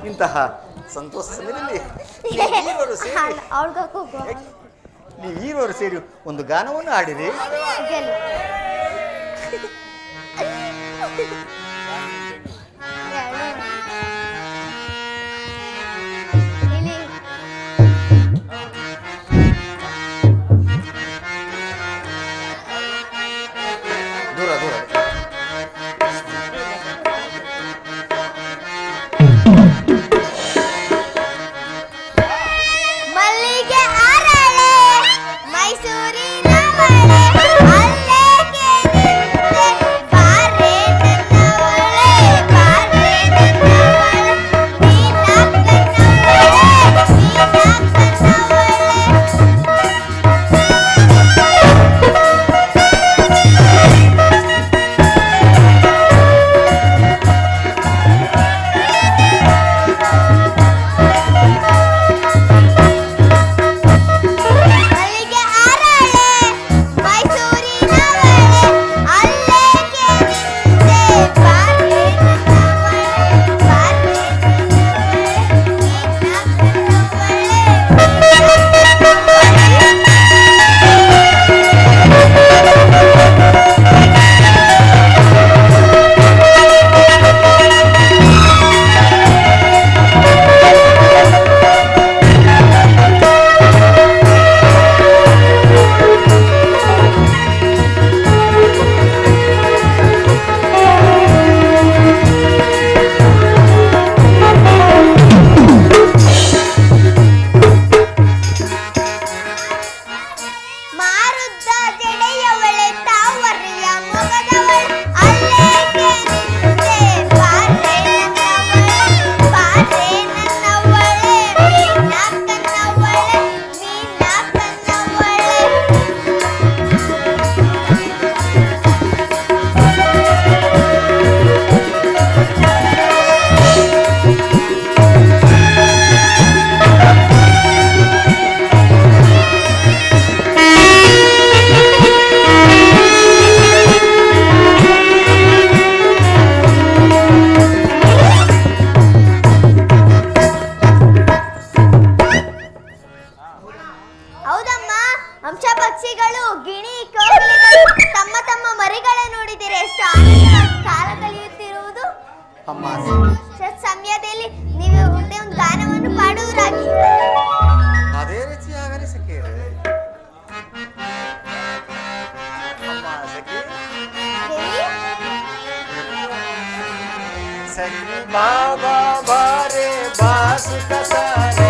Speaker 5: ಇಂತಹ ಸಂತೋಷ ಸಮಯದಲ್ಲಿ ನೀವೀರೋರು ಸೇರಿ ಒಂದು ಗಾನವನ್ನು ಆಡಿರಿ. ದೂರ ದೂರ
Speaker 6: ಪಕ್ಷಿಗಳು ಗಿಣಿ ಕೋಗಿಲೆಗಳು ತಮ್ಮ ತಮ್ಮ ಮರಿಗಳ ನೋಡಿದರೆ ಎಷ್ಟು ಆನಂದವಾಗಿ ಕಾಲ ಕಳೆಯುತ್ತಿರುವುದು. ಸಮಯದಲ್ಲಿ ನೀವು ಮುಂದೆ ಒಂದು ಗಾನವನ್ನು ಪಾಡುವುದಾಗಿ.
Speaker 5: ಅದೇ ರೀತಿ ಆಗಲಿ ಸಖಿಯರೇ. ಸಖಿ ಬಾಬಾ ಬಾರೆ ಬಾಸುಕ ಸಾರೆ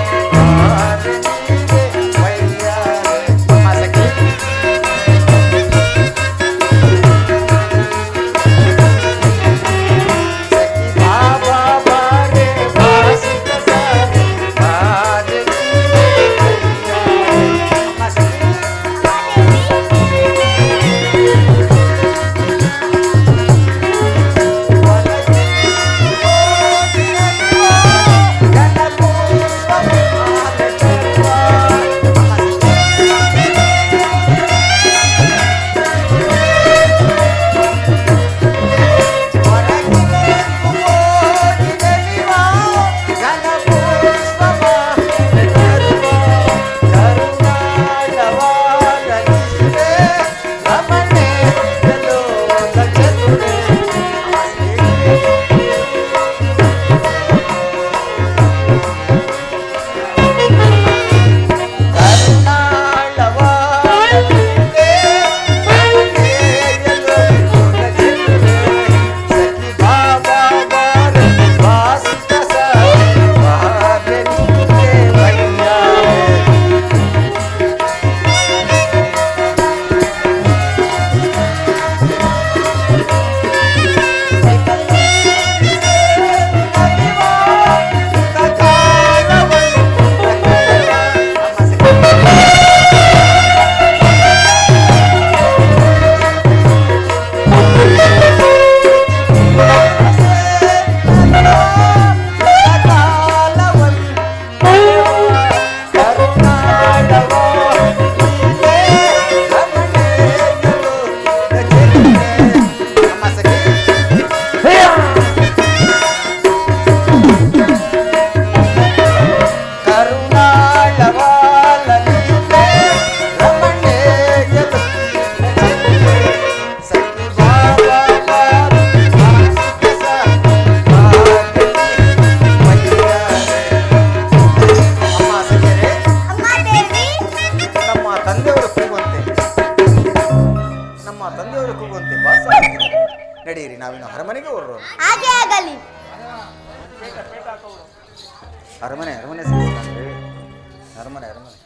Speaker 5: ಅರಮನೆ ಅರಮನೆ ಸೇರಿಸ್ಕೊಂಡ್ರಿ ಅರಮನೆ ಅರಮನೆ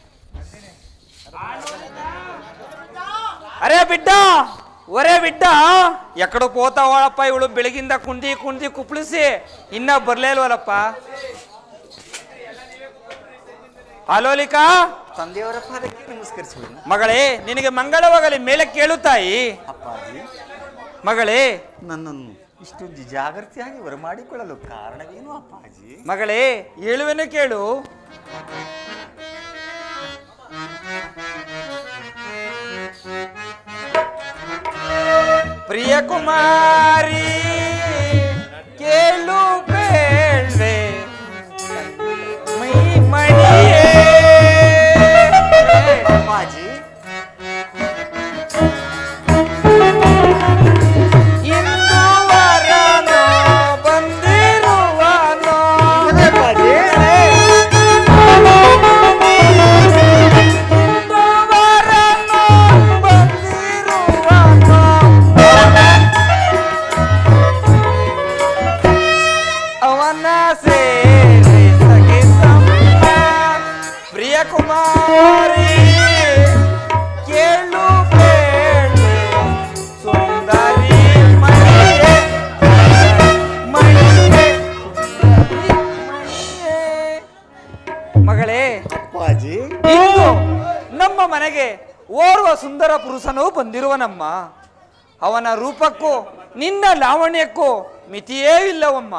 Speaker 2: ಅರೆ ಬಿಡ್ಡ ಒರೇ ಬಿಡ್ಡ ಎಕಡು ಪೋತಾವಳಪ್ಪ ಇವಳು ಬೆಳಗಿಂದ ಕುಂದಿ ಕುಂದಿ ಕುಪ್ಪಳಿಸಿ ಇನ್ನ ಬರ್ಲೇಲ್ವಲ್ಲಪ್ಪ. ಅಲೋಲಿಕಾ
Speaker 5: ತಂದೆಯವರ ಪಾದಕ್ಕೆ ನಮಸ್ಕರಿಸುವುದು.
Speaker 2: ಮಗಳೇ ನಿನಗೆ ಮಂಗಳವಾಗಲಿ ಮೇಲೆ ಕೇಳು ತಾಯಿ.
Speaker 5: ಅಪ್ಪಾಜಿ
Speaker 2: ಮಗಳೇ
Speaker 5: ನನ್ನನ್ನು ಇಷ್ಟೊಂದು ಜಾಗೃತಿಯಾಗಿ ಬರಮಾಡಿಕೊಳ್ಳಲು ಕಾರಣವೇನು ಅಪ್ಪಾಜಿ?
Speaker 2: ಮಗಳೇ ಹೇಳುವೆನು ಕೇಳು. ಪ್ರಿಯ ಕುಮಾರಿ ಕೇಳು ಬೇಳ್ವೆ ಮೈ ಮಣಿಯೇ.
Speaker 5: ಅಪ್ಪಾಜಿ
Speaker 2: ಇಂದುವರನೋ ಬಂದಿರುವನೋ
Speaker 5: ಅಪ್ಪಾಜಿ
Speaker 2: ಇಂದುವರನೋ ಬಂದಿರುವನೋ ಅವನ ಸೇರಿ ಸಗಿಸಮ್ಮ. ಪ್ರಿಯ ಕುಮಾರಿ ಕೇಳು ಬೇಳೆ ಸುಂದರಿ ಮಣಿಯೇ ಮಣಿಯೇ ಮಣಿಯೇ. ಮಗಳೇ
Speaker 5: ಅಪ್ಪಾಜಿ
Speaker 2: ಇಂದು ನಮ್ಮ ಮನೆಗೆ ಓರ್ವ ಸುಂದರ ಪುರುಷನು ಬಂದಿರುವನಮ್ಮ. ಅವನ ರೂಪಕ್ಕೂ ನಿನ್ನ ಲಾವಣ್ಯಕ್ಕೂ ಮಿತಿಯೇ ಇಲ್ಲವಮ್ಮ.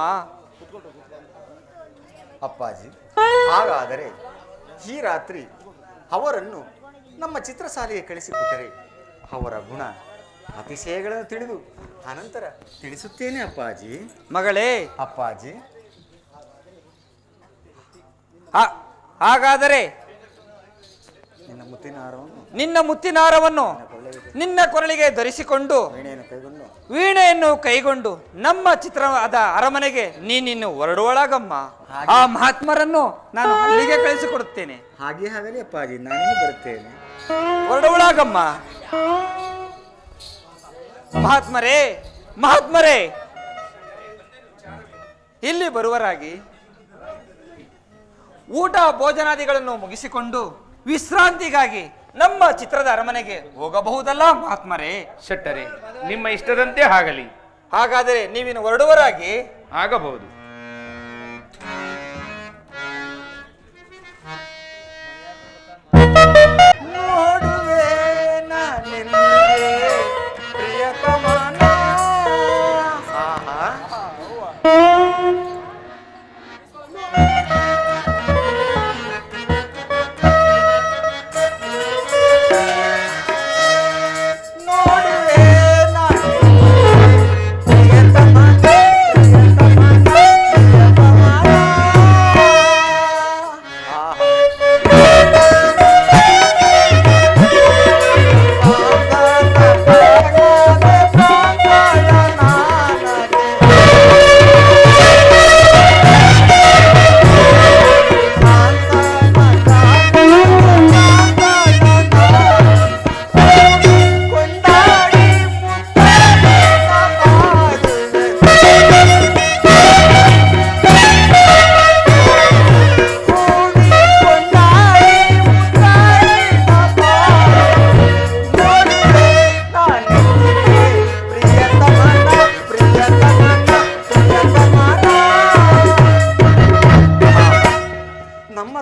Speaker 5: ಅಪ್ಪಾಜಿ ಹಾಗಾದರೆ ಈ ರಾತ್ರಿ ಅವರನ್ನು ನಮ್ಮ ಚಿತ್ರಶಾಲೆಗೆ ಕಳಿಸಿಕೊಟ್ಟರೆ ಅವರ ಗುಣ ಅತಿಶಯಗಳನ್ನು ತಿಳಿದು ಅನಂತರ ತಿಳಿಸುತ್ತೇನೆ ಅಪ್ಪಾಜಿ.
Speaker 2: ಮಗಳೇ
Speaker 5: ಅಪ್ಪಾಜಿ
Speaker 2: ಹಾಗಾದರೆ
Speaker 5: ನಿನ್ನ ಮುತ್ತಿನ ಹಾರವನ್ನು
Speaker 2: ನಿನ್ನ ಮುತ್ತಿನಾರವನ್ನು ನಿನ್ನ ಕೊರಳಿಗೆ ಧರಿಸಿಕೊಂಡು
Speaker 5: ವೀಣೆಯನ್ನು ಕೈಗೊಂಡು
Speaker 2: ವೀಣೆಯನ್ನು ಕೈಗೊಂಡು ನಮ್ಮ ಚಿತ್ರದ ಅರಮನೆಗೆ ನೀನಿನ್ನು ಹೊರಡುವಳಾಗಮ್ಮ. ಆ ಮಹಾತ್ಮರನ್ನು ನಾನು ಅಲ್ಲಿಗೆ ಕಳಿಸಿಕೊಡುತ್ತೇನೆ.
Speaker 5: ಹಾಗೆ ಆಗಲಿ ಅಪ್ಪಾಜಿ, ನಾನೇನು ಬರುತ್ತೇನೆ.
Speaker 2: ಹೊರಡುವಳಾಗಮ್ಮ. ಮಹಾತ್ಮರೇ ಮಹಾತ್ಮರೇ ಇಲ್ಲಿ ಬರುವರಾಗಿ ಊಟ ಭೋಜನಾದಿಗಳನ್ನು ಮುಗಿಸಿಕೊಂಡು ವಿಶ್ರಾಂತಿಗಾಗಿ ನಮ್ಮ ಚಿತ್ರದ ಅರಮನೆಗೆ ಹೋಗಬಹುದಲ್ಲ ಮಹಾತ್ಮರೇ?
Speaker 4: ಶೆಟ್ಟರೆ, ನಿಮ್ಮ ಇಷ್ಟದಂತೆ ಆಗಲಿ.
Speaker 2: ಹಾಗಾದರೆ ನೀವಿನ್ನು ಹೊರಡುವರಾಗಿ
Speaker 4: ಆಗಬಹುದು.
Speaker 2: ನೋಡುವೆ ನಾನೆಲ್ಲಿಗೆ ಪ್ರಿಯತಮನ. ನೋಡುವೆ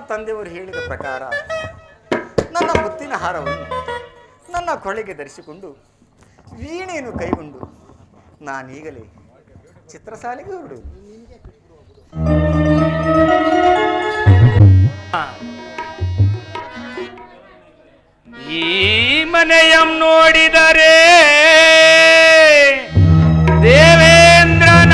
Speaker 5: ತಂದೆಯವರು ಹೇಳಿದ ಪ್ರಕಾರ ನನ್ನ ಮುತ್ತಿನ ಹಾರವನ್ನು ನನ್ನ ಕೊಳೆಗೆ ಧರಿಸಿಕೊಂಡು ವೀಣೆಯನ್ನು ಕೈಗೊಂಡು ನಾನೀಗಲೇ ಚಿತ್ರಶಾಲೆಗೆ ಹೊರಡುವುದು.
Speaker 4: ಈ ಮನೆಯಂ ನೋಡಿದರೆ ದೇವೇಂದ್ರನ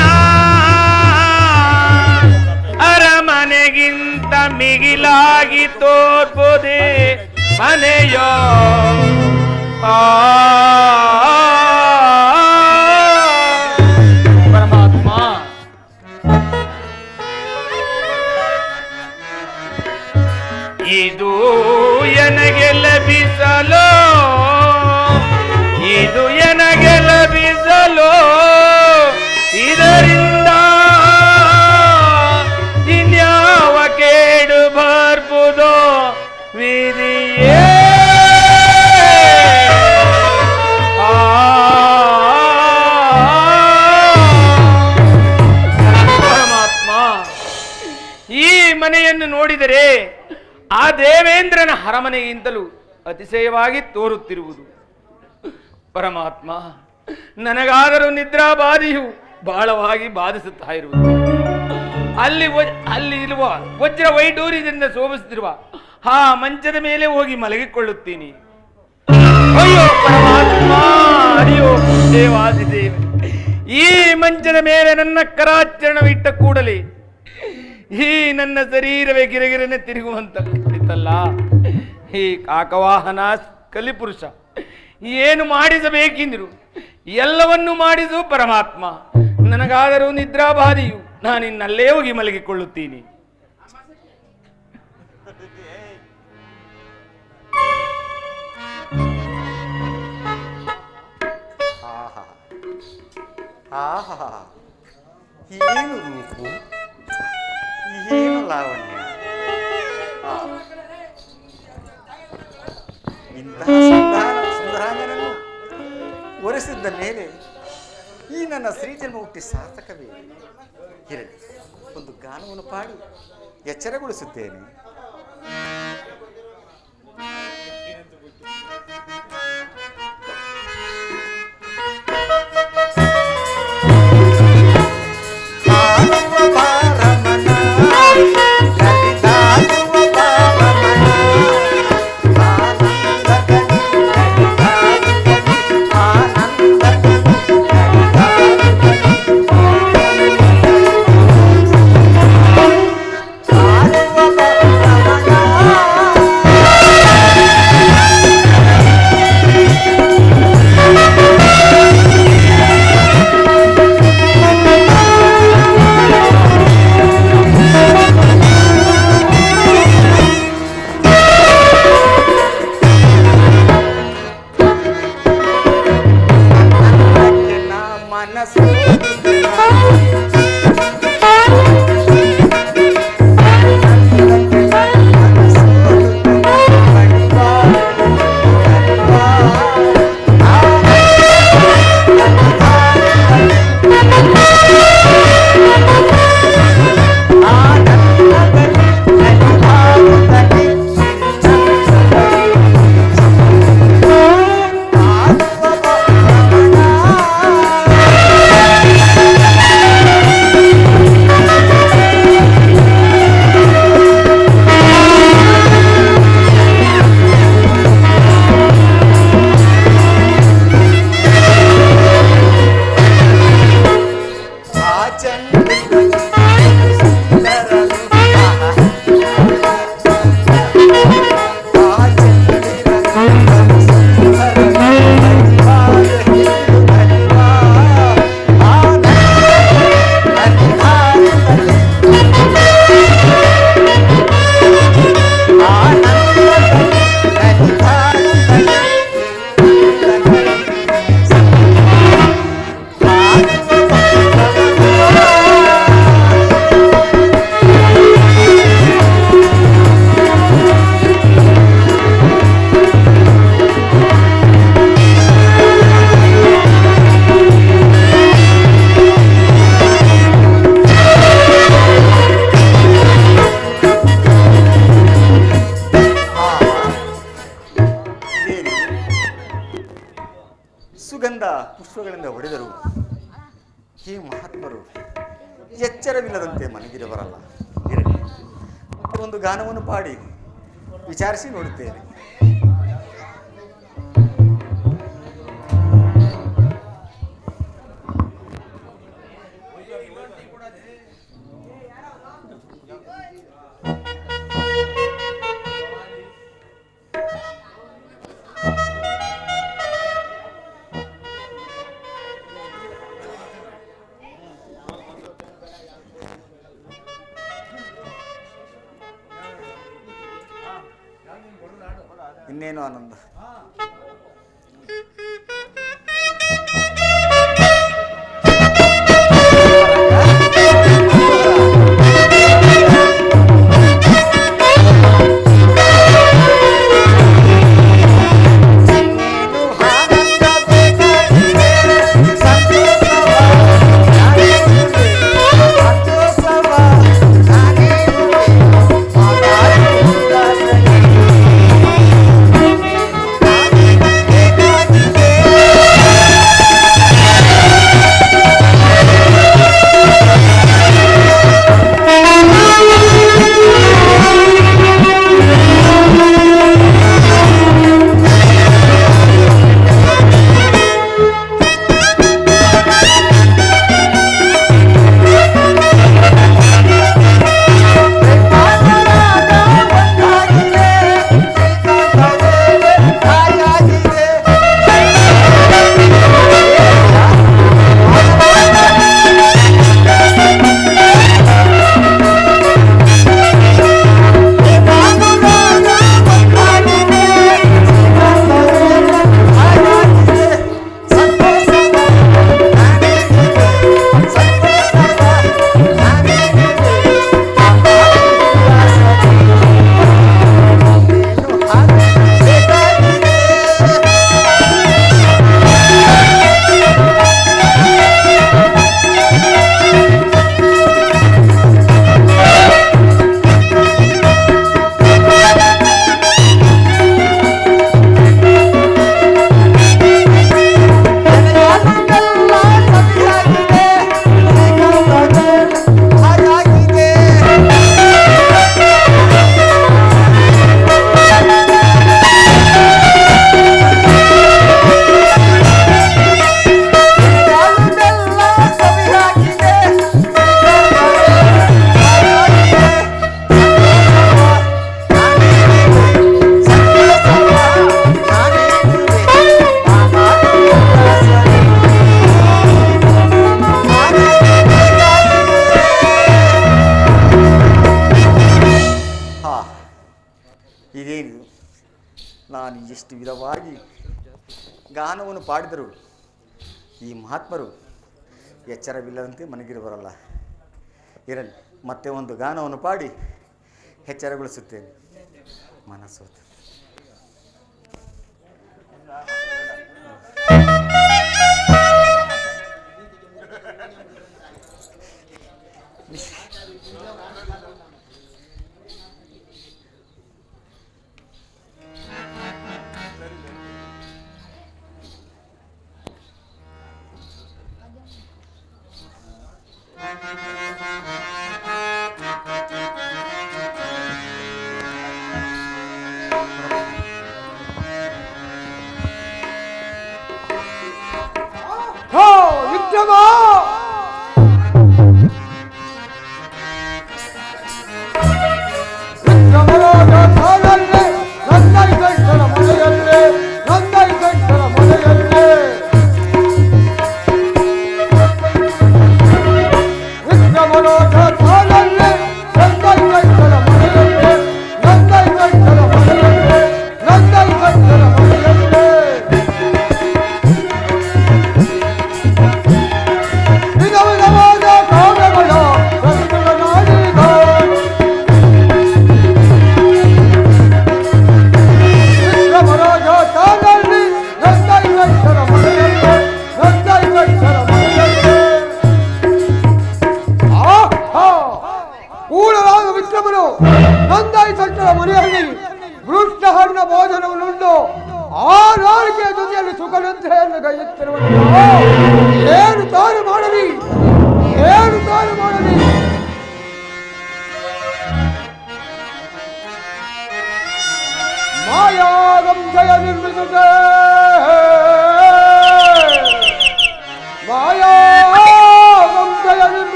Speaker 4: ಅರಮನೆಗಿಂತ ಮಿಗಿಲಾಗಿ ತೋರ್ಬೋದೆ ಮನೆಯೋ. ಪರಮಾತ್ಮ, ಇದು ನನಗೆ ಲಭಿಸಲು, ಇದು ನನಗೆ ಲಭಿಸಲು, ಇದರಿಂದ ಇನ್ಯಾವ ಕೇಳಲಿ ನೋಡಿದರೆ ಆ ದೇವೇಂದ್ರನ ಅರಮನೆಗಿಂತಲೂ ಅತಿಶಯವಾಗಿ ತೋರುತ್ತಿರುವುದು. ಪರಮಾತ್ಮ, ನನಗಾದರೂ ನಿದ್ರಾಬಾಧೆಯು ಬಹಳವಾಗಿ ಬಾಧಿಸುತ್ತಾ ಇರುವುದು. ಅಲ್ಲಿ ಇರುವ ವಜ್ರ ವೈಡೂರ್ಯದಿಂದ ಶೋಭಿಸುತ್ತಿರುವ ಆ ಮಂಚದ ಮೇಲೆ ಹೋಗಿ ಮಲಗಿಕೊಳ್ಳುತ್ತೀನಿ. ಅಯ್ಯೋ ಪರಮಾತ್ಮ, ಅಯ್ಯೋ ದೇವಾದಿದೇವ, ಈ ಮಂಚದ ಮೇಲೆ ನನ್ನ ಕರಾಚರಣವಿಟ್ಟ ಕೂಡಲೇ ಈ ನನ್ನ ಶರೀರವೇ ಗಿರಗಿರನೆ ತಿರುಗುವಂತ ಕುಳಿತಲ್ಲ. ಈ ಕಾಕವಾಹನ ಕಲಿಪುರುಷ ಏನು ಮಾಡಿಸಬೇಕೆಂದಿರು ಎಲ್ಲವನ್ನೂ ಮಾಡಿಸು ಪರಮಾತ್ಮ. ನನಗಾದರೂ ನಿದ್ರಾಬಾಧಿಯು, ನಾನಿನ್ನಲ್ಲೇ ಹೋಗಿ ಮಲಗಿಕೊಳ್ಳುತ್ತೀನಿ.
Speaker 5: ಆಹಾ, ಏನು ರೂಪು, ಏನು ಲಾವಣ್ಯ! ಇಂತಹ ಸುಂದರಾಂಗನನ್ನು ಒರೆಸಿದ್ದ ಮೇಲೆ ಈ ನನ್ನ ಶ್ರೀಜನ್ಮ ಹುಟ್ಟಿ ಸಾರ್ಥಕವೇ ಇರಲಿ. ಒಂದು ಗಾನವನ್ನು ಪಾಡಿ ಎಚ್ಚರಗೊಳಿಸುತ್ತೇನೆ. ಸುಗಂಧ ಪುಷ್ಪಗಳಿಂದ ಹೊಡೆದರು ಈ ಮಹಾತ್ಮರು ಎಚ್ಚರವಿಲ್ಲದಂತೆ ಮನಗಿರಬರಲ್ಲ. ಇರಲಿ, ಒಂದು ಗಾನವನ್ನು ಪಾಡಿ ವಿಚಾರಿಸಿ ನೋಡುತ್ತೇನೆ. ಇನ್ನೇನು ಆನಂದ, ನಾನು ಎಷ್ಟು ವಿಧವಾಗಿ ಗಾನವನ್ನು ಪಾಡಿದರು ಈ ಮಹಾತ್ಮರು ಎಚ್ಚರವಿಲ್ಲದಂತೆ ಮನಗಿರುವರಲ್ಲ. ಇರಲಿ, ಮತ್ತೆ ಒಂದು ಗಾನವನ್ನು ಪಾಡಿ ಎಚ್ಚರಗೊಳಿಸುತ್ತೇನೆ. ಮನಸ್ಸೋತು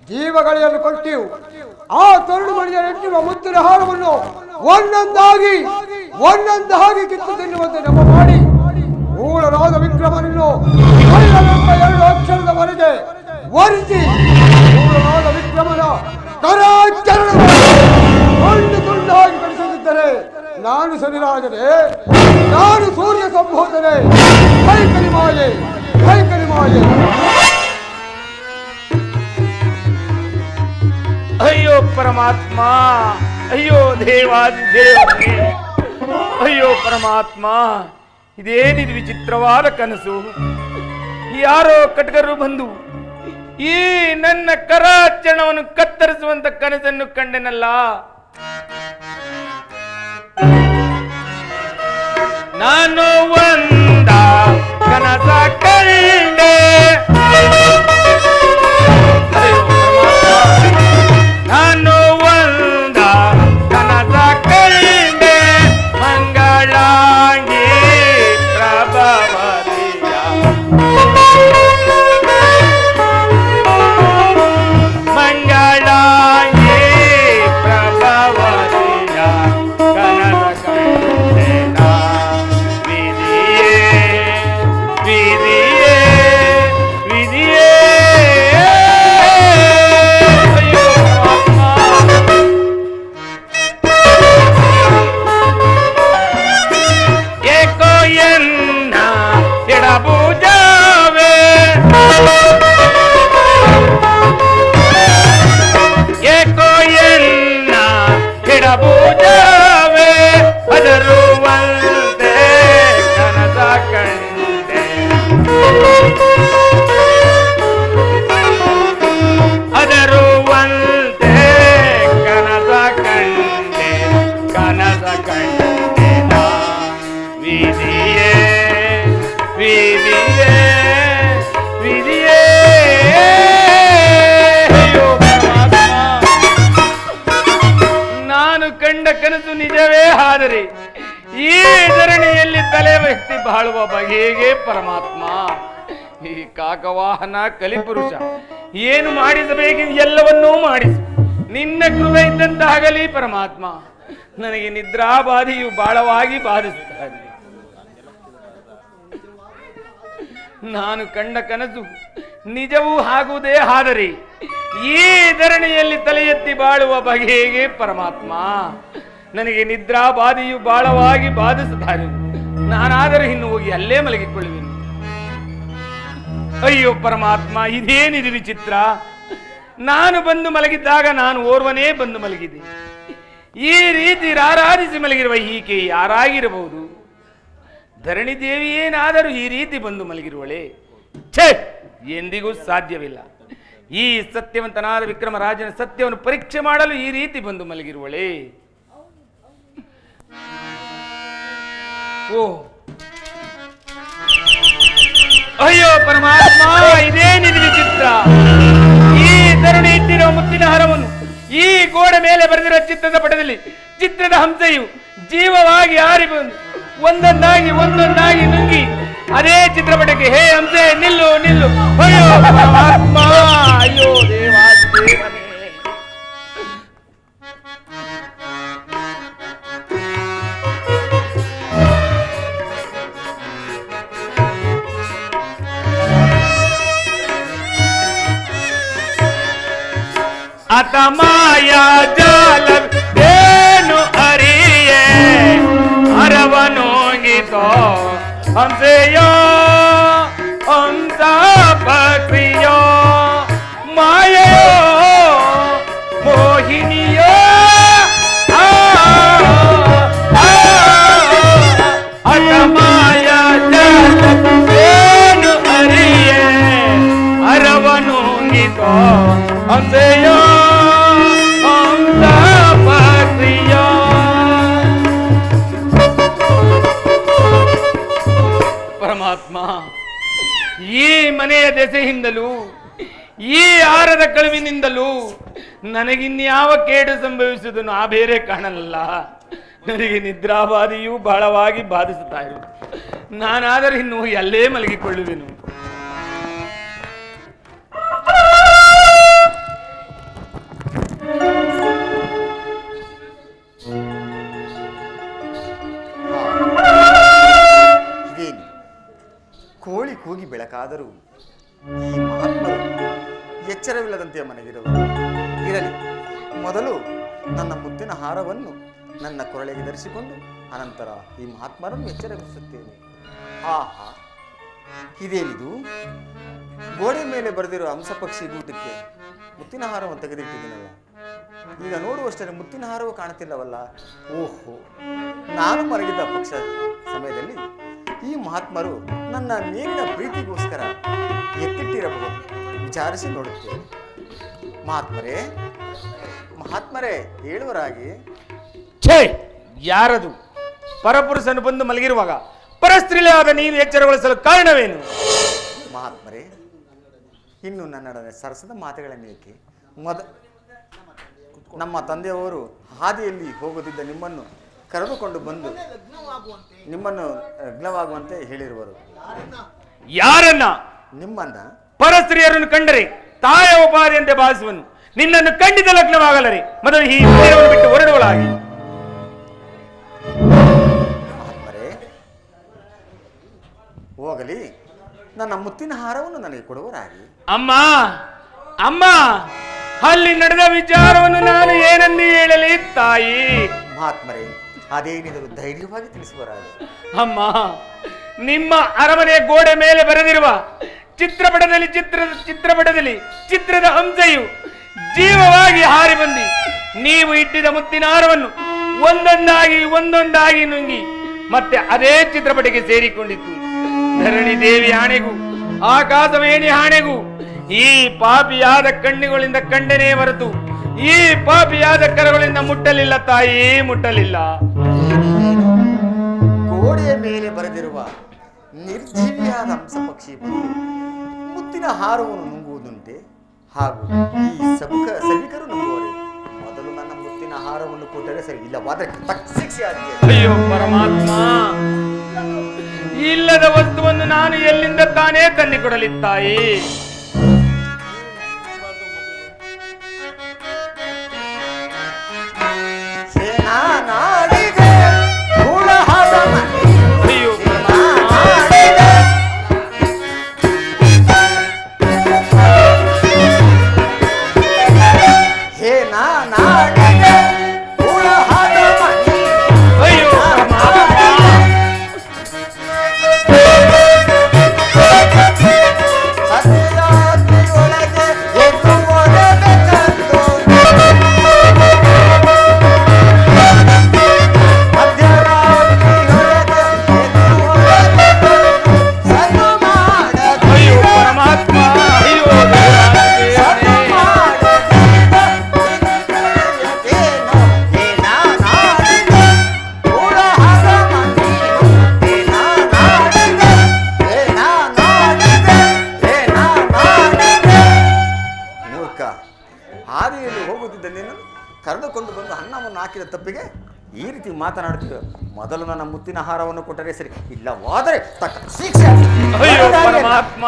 Speaker 7: ಜೀವಗಳಿಯನ್ನು ಕೊಟ್ಟಿವು. ಆ ತರುಣ ಮಣಿಯ ನೆಟ್ಟಿರುವ ಮುತ್ತಿನ ಹಾರವನ್ನು ಒಂದೊಂದಾಗಿ ಕಿತ್ತು ತಿನ್ನುವಂತೆ ನಮ್ಮ ಮಾಡಿ ಊಳರಾದ ವಿಕ್ರಮನನ್ನು 2 ಅಕ್ಷರದವರೆಗೆ ವರಿಸಿ ಊಳರಾದ ವಿಕ್ರಮನ ಕರಾಚರಣ ತುಂಡಾಗಿ ಕಳಿಸುತ್ತಿದ್ದರೆ ನಾನು ಸರಿರಾಜನೇ, ನಾನು ಸೂರ್ಯ ಸಂಬೋಧನೆ, ಕೈಕಲಿ ಮಾಯೆ.
Speaker 4: ಅಯ್ಯೋ ಪರಮಾತ್ಮ, ಅಯ್ಯೋ ದೇವಾದಿದೇವನೇ, ಅಯ್ಯೋ ಪರಮಾತ್ಮ, ಇದೇನಿದು ವಿಚಿತ್ರವಾದ ಕನಸು. ಯಾರೋ ಕಟಕರು ಬಂದು ಈ ನನ್ನ ಕರಾಚರಣವನ್ನು ಕತ್ತರಿಸುವಂತ ಕನಸನ್ನು ಕಂಡೆನಲ್ಲ. ನಾನು ಒಂದ ಕನಸ ಕಂಡೆ, ನಾನು ಒಂದ ಕನಸ ಕಂಡೆ, ಮಂಗಳಾಂಗಿ ಪ್ರಭಾವತಿಯ, ಮಂಗಳಾಂಗಿ ಪ್ರಭಾವತಿಯ ಕನಸ ಕಂಡೆನ. ವಿಧಿಯೇ ವಿಧಿಯೇ ವಿಧಿಯೇ ಆದರೆ ಈ ಧರಣಿಯಲ್ಲಿ ತಲೆ ಎತ್ತಿ ಬಾಳುವ ಬಗೆಗೆ ಪರಮಾತ್ಮ. ಈ ಕಾಕವಾಹನ ಕಲಿಪುರುಷ ಏನು ಮಾಡಿಸಬೇಕು ಎಲ್ಲವನ್ನೂ ಮಾಡಿಸು. ನಿನ್ನ ಕೃಪೆ ಇದ್ದಂತಾಗಲಿ ಪರಮಾತ್ಮ. ನನಗೆ ನಿದ್ರಾಬಾಧೆಯು ಬಾಳವಾಗಿ ಬಾಧಿಸುತ್ತದೆ. ನಾನು ಕಂಡ ಕನಸು ನಿಜವೂ ಆಗುವುದೇ ಆದರೆ ಈ ಧರಣಿಯಲ್ಲಿ ತಲೆ ಎತ್ತಿ ಬಾಳುವ ಬಗೆಗೆ ಪರಮಾತ್ಮ. ನನಗೆ ನಿದ್ರಾಬಾಧೆಯು ಬಾಳವಾಗಿ ಬಾಧಿಸುತ್ತಾರೆ. ನಾನಾದರೂ ಇನ್ನು ಹೋಗಿ ಅಲ್ಲೇ ಮಲಗಿಕೊಳ್ಳುವೆನು. ಅಯ್ಯೋ ಪರಮಾತ್ಮ, ಇದೇನಿದು ವಿಚಿತ್ರ. ನಾನು ಬಂದು ಮಲಗಿದ್ದಾಗ ನಾನು ಓರ್ವನೇ ಬಂದು ಮಲಗಿದೆ. ಈ ರೀತಿ ರಾರಾಧಿಸಿ ಮಲಗಿರುವ ಈಕೆ ಯಾರಾಗಿರಬಹುದು? ಧರಣಿ ದೇವಿ ಏನಾದರೂ ಈ ರೀತಿ ಬಂದು ಮಲಗಿರುವಳೆ? ಛೇ, ಎಂದಿಗೂ ಸಾಧ್ಯವಿಲ್ಲ. ಈ ಸತ್ಯವಂತನಾದ ವಿಕ್ರಮರಾಜನ ಸತ್ಯವನ್ನು ಪರೀಕ್ಷೆ ಮಾಡಲು ಈ ರೀತಿ ಬಂದು ಮಲಗಿರುವಳೆ. ಓ ಅಯ್ಯೋ ಪರಮಾತ್ಮ, ಇದೇನಿದು ವಿಚಿತ್ರ. ಈ ಧರಣಿ ಇಟ್ಟಿರುವ ಮುತ್ತಿನ ಹಾರವನ್ನು ಈ ಗೋಡೆ ಮೇಲೆ ಬರೆದಿರುವ ಚಿತ್ರದ ಪಟದಲ್ಲಿ ಚಿತ್ರದ ಹಂಸೆಯು ಜೀವವಾಗಿ ಹಾರಿ ಬಂದು ಒಂದೊಂದಾಗಿ ನುಂಗಿ ಅದೇ ಚಿತ್ರಪಟಕ್ಕೆ ಹೇ ಹಂಸೆ ನಿಲ್ಲು ನಿಲ್ಲು. ಅಯ್ಯೋ ಪರಮಾತ್ಮ, ಅಯ್ಯೋ ದೇವಾದಿದೇವನೇ. ಅತ ಮಾಯಾ ಜಾಲವೇನು ಅರಿಯೇ ಅರವನೋಂಗಿತೋ ಹಂಸೆಯೋ ಹಂಸ ಪಕ್ಷಿಯೋ ಮಾಯೆಯೋ ಮೋಹಿನಿಯೋ ಅತ ಮಾಯಾ ಜಾಲವೇನು ಅರಿಯೇ ಅರವನೋಂಗಿತೋ ಹಂಸೆಯೋ ಪರಮಾತ್ಮ, ಈ ಮನೆಯ ದೆಸೆಯಿಂದಲೂ ಈ ಆರದ ಕಳುವಿನಿಂದಲೂ ನನಗಿನ್ಯಾವ ಕೇಡು ಸಂಭವಿಸುವುದನ್ನು ಆ ಬೇರೆ ಕಾಣಲ್ಲ. ನನಗೆ ನಿದ್ರಾಬಾಧೆಯೂ ಬಹಳವಾಗಿ ಬಾಧಿಸುತ್ತಾ ಇರುವುದು. ನಾನಾದರೂ ಇನ್ನು ಎಲ್ಲೇ ಮಲಗಿಕೊಳ್ಳುವೆನು.
Speaker 5: ಕೋಳಿ ಕೂಗಿ ಬೆಳಕಾದರೂ ಈ ಮಹಾತ್ಮರು ಎಚ್ಚರವಿಲ್ಲದಂತೆ ಮನೆಗಿರುವರು. ಇರಲಿ, ಮೊದಲು ನನ್ನ ಮುತ್ತಿನ ಹಾರವನ್ನು ನನ್ನ ಕೊರಳಿಗೆ ಧರಿಸಿಕೊಂಡು ಅನಂತರ ಈ ಮಹಾತ್ಮರನ್ನು ಎಚ್ಚರಗೊಳಿಸುತ್ತೇನೆ. ಆಹಾ, ಇದೇನಿದು? ಗೋಡೆ ಮೇಲೆ ಬರೆದಿರುವ ಹಂಸಪಕ್ಷಿ ಗೂಟಕ್ಕೆ ಮುತ್ತಿನ ಹಾರವನ್ನು ತೆಗೆದಿಟ್ಟಿದ್ದೀನಲ್ಲ. ಈಗ ನೋಡುವಷ್ಟೇ ಮುತ್ತಿನ ಹಾರವು ಕಾಣುತ್ತಿಲ್ಲವಲ್ಲ. ಓಹೋ, ನಾನು ಮಲಗಿದ್ದ ಪಕ್ಷ ಸಮಯದಲ್ಲಿ ಈ ಮಹಾತ್ಮರು ನನ್ನ ಮೇಲಿನ ಪ್ರೀತಿಗೋಸ್ಕರ ಎತ್ತಿಟ್ಟಿರಬಹುದು. ವಿಚಾರಿಸಿ ನೋಡುತ್ತೇನೆ. ಮಹಾತ್ಮರೇ, ಮಹಾತ್ಮರೇ, ಹೇಳುವರಾಗಿ.
Speaker 4: ಛೇ, ಯಾರದು? ಪರಪುರುಷನು ಬಂದು ಮಲಗಿರುವಾಗ ಪರಸ್ತ್ರೀಲೇ ಆದ ನೀನು ಎಚ್ಚರಗೊಳಿಸಲು ಕಾರಣವೇನು?
Speaker 5: ಮಹಾತ್ಮರೇ, ಇನ್ನು ನನ್ನೊಡನೆ ಸರಸದ ಮಾತುಗಳನ್ನೇಕೆ? ನಮ್ಮ ತಂದೆಯವರು ಹಾದಿಯಲ್ಲಿ ಹೋಗುತ್ತಿದ್ದ ನಿಮ್ಮನ್ನು ಕರೆದುಕೊಂಡು ಬಂದು ನಿಮ್ಮನ್ನು ಲಗ್ನವಾಗುವಂತೆ ಹೇಳಿರುವರು.
Speaker 4: ಯಾರನ್ನ?
Speaker 5: ನಿಮ್ಮನ್ನ.
Speaker 4: ಪರಸ್ತ್ರೀಯರನ್ನು ಕಂಡರೆ ತಾಯ ಉಪಾಧಿಯಂತೆ ಭಾವಿಸುವನು. ನಿನ್ನನ್ನು ಖಂಡಿತ ಲಗ್ನವಾಗಲರಿ. ಮೊದಲು ಈ ಮಂದಿರವನ್ನು ಬಿಟ್ಟು ಹೊರಡುವಳಾಗಿ.
Speaker 5: ಮಹಾತ್ಮರೇ, ಹೋಗಲಿ, ನನ್ನ ಮುತ್ತಿನ ಹಾರವನ್ನು ನನಗೆ ಕೊಡುವರಾಗಿ.
Speaker 4: ಅಮ್ಮ ಅಮ್ಮ, ಅಲ್ಲಿ ನಡೆದ ವಿಚಾರವನ್ನು ನಾನು ಏನಂದು ಹೇಳಲಿ ತಾಯಿ?
Speaker 5: ಮಹಾತ್ಮರೇ, ಅದೇನಿದರೂ ಧೈರ್ಯವಾಗಿ ತಿಳಿಸುವರಾಗಿ.
Speaker 4: ಅಮ್ಮ, ನಿಮ್ಮ ಅರಮನೆ ಗೋಡೆ ಮೇಲೆ ಬರೆದಿರುವ ಚಿತ್ರಪಟದಲ್ಲಿ ಚಿತ್ರದ ಹಂಸೆಯು ಜೀವವಾಗಿ ಹಾರಿ ಬಂದಿ ನೀವು ಇಟ್ಟಿದ ಮುತ್ತಿನ ಹಾರವನ್ನು ಒಂದೊಂದಾಗಿ ನುಂಗಿ ಮತ್ತೆ ಅದೇ ಚಿತ್ರಪಟಕ್ಕೆ ಸೇರಿಕೊಂಡಿತ್ತು. ಧರಣಿ ದೇವಿ ಆಣೆಗೂ ಆಕಾಶವೇಣಿ ಆಣೆಗೂ ಈ ಪಾಪಿಯಾದ ಕಣ್ಣುಗಳಿಂದ ಕಂಡನೇ ಹೊರತು ಈ ಪಾಪಿಯಾದ ಕರಗಳಿಂದ ಮುಟ್ಟಲಿಲ್ಲ ತಾಯಿ, ಮುಟ್ಟಲಿಲ್ಲ.
Speaker 5: ಗೋಡೆಯ ಮೇಲೆ ಬರೆದಿರುವ ನಿರ್ಜೀವಿಯಾದ ಹಂಸಪಕ್ಷಿ ಬಂದು ಮುತ್ತಿನ ಹಾರವನ್ನು ನುಂಗುವುದುಂಟೆ? ಹಾಗೂ ಈ ಸಭಿಕರು ನಂಬುವರೆ? ಮೊದಲು ನನ್ನ ಮುತ್ತಿನ ಹಾರವನ್ನು ಕೊಟ್ಟರೆ ಸರಿ, ಇಲ್ಲವಾದ್ರೆ ತಕ್ಕ ಶಿಕ್ಷೆ ಆಗಿದೆ.
Speaker 4: ಅಯ್ಯೋ ಪರಮಾತ್ಮ, ಇಲ್ಲದ ವಸ್ತುವನ್ನು ನಾನು ಎಲ್ಲಿಂದ ತಾನೇ ತಂದುಕೊಡಲಿ ತಾಯಿ? ಅಯ್ಯೋ
Speaker 5: ಹಾದಿಯಲ್ಲಿ ಹೋಗುತ್ತಿದ್ದ ನೀನು ಕರೆದುಕೊಂಡು ಬಂದು ಅನ್ನವನ್ನು ಹಾಕಿದ ತಪ್ಪಿಗೆ ಈ ರೀತಿ ಮಾತನಾಡುತ್ತಿದ್ದ. ಮೊದಲು ನನ್ನ ಮುತ್ತಿನ ಆಹಾರವನ್ನು ಕೊಟ್ಟರೆ ಸರಿ, ಇಲ್ಲವಾದರೆ ತಕ್ಕ ಶಿಕ್ಷೆ.
Speaker 4: ಅಯ್ಯೋ ಪರಮಾತ್ಮ,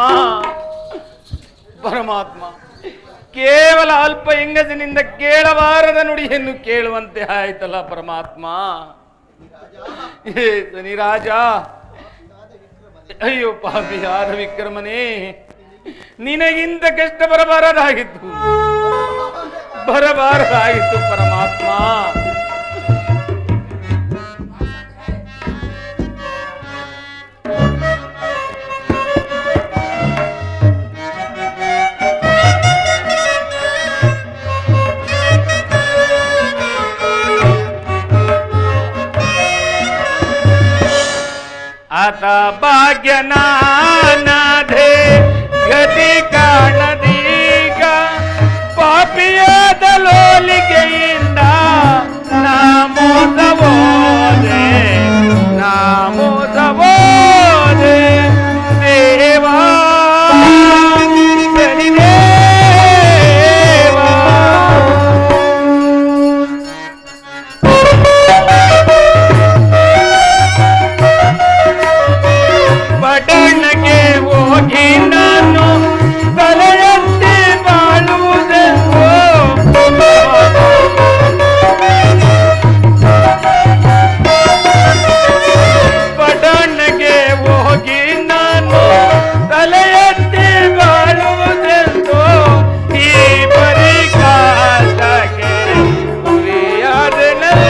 Speaker 4: ಪರಮಾತ್ಮ, ಕೇವಲ ಅಲ್ಪ ಹೆಂಗಸಿನಿಂದ ಕೇಳಬಾರದ ನುಡಿಯನ್ನು ಕೇಳುವಂತೆ ಆಯ್ತಲ್ಲ ಪರಮಾತ್ಮ. ಶನಿರಾಜ, ಅಯ್ಯೋ ಪಾಪಿಯಾದ ವಿಕ್ರಮನೇ, ನಿನಗಿಂತ ಕಷ್ಟ ಬರಬಾರದಾಗಿತ್ತು ಪರಮಾತ್ಮ. आता भाग्य नानाधे गति ಕಾಣದೀಗ ಪಾಪಿಯಾದ ಲೋಲಿಗೆಯಿಂದ ನಾಮೋದವೋದೆ ದೇವಾ ಶನಿದೇವಾ. ಪಟ್ಟಣಕ್ಕೆ ಹೋಗಿ ನಾನು ತಲೆಯಂತೆ ಬಾಳುವುದೆಂದು ಪಟ್ಟಣಕ್ಕೆ ಹೋಗಿ ನಾನು ತಲೆಯಂತೆ ಬಾಳುವುದೆಂದು ಈ ಪರಿಕಾಸಕ್ಕೆ ಗುರಿಯಾದೆನಲ್ಲ.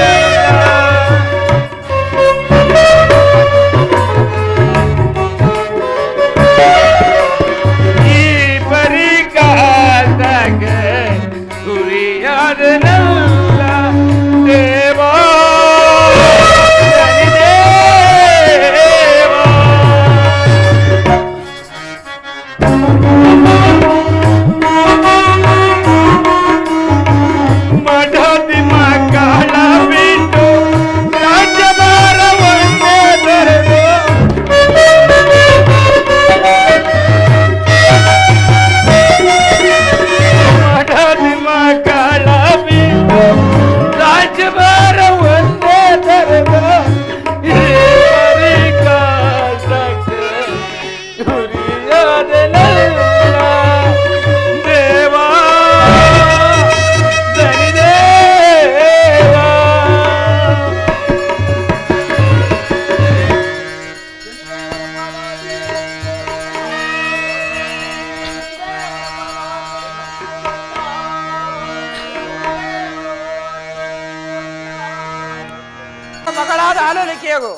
Speaker 2: ಮಗಳಾದ ಆಲೋಲಿಕೆಯಗು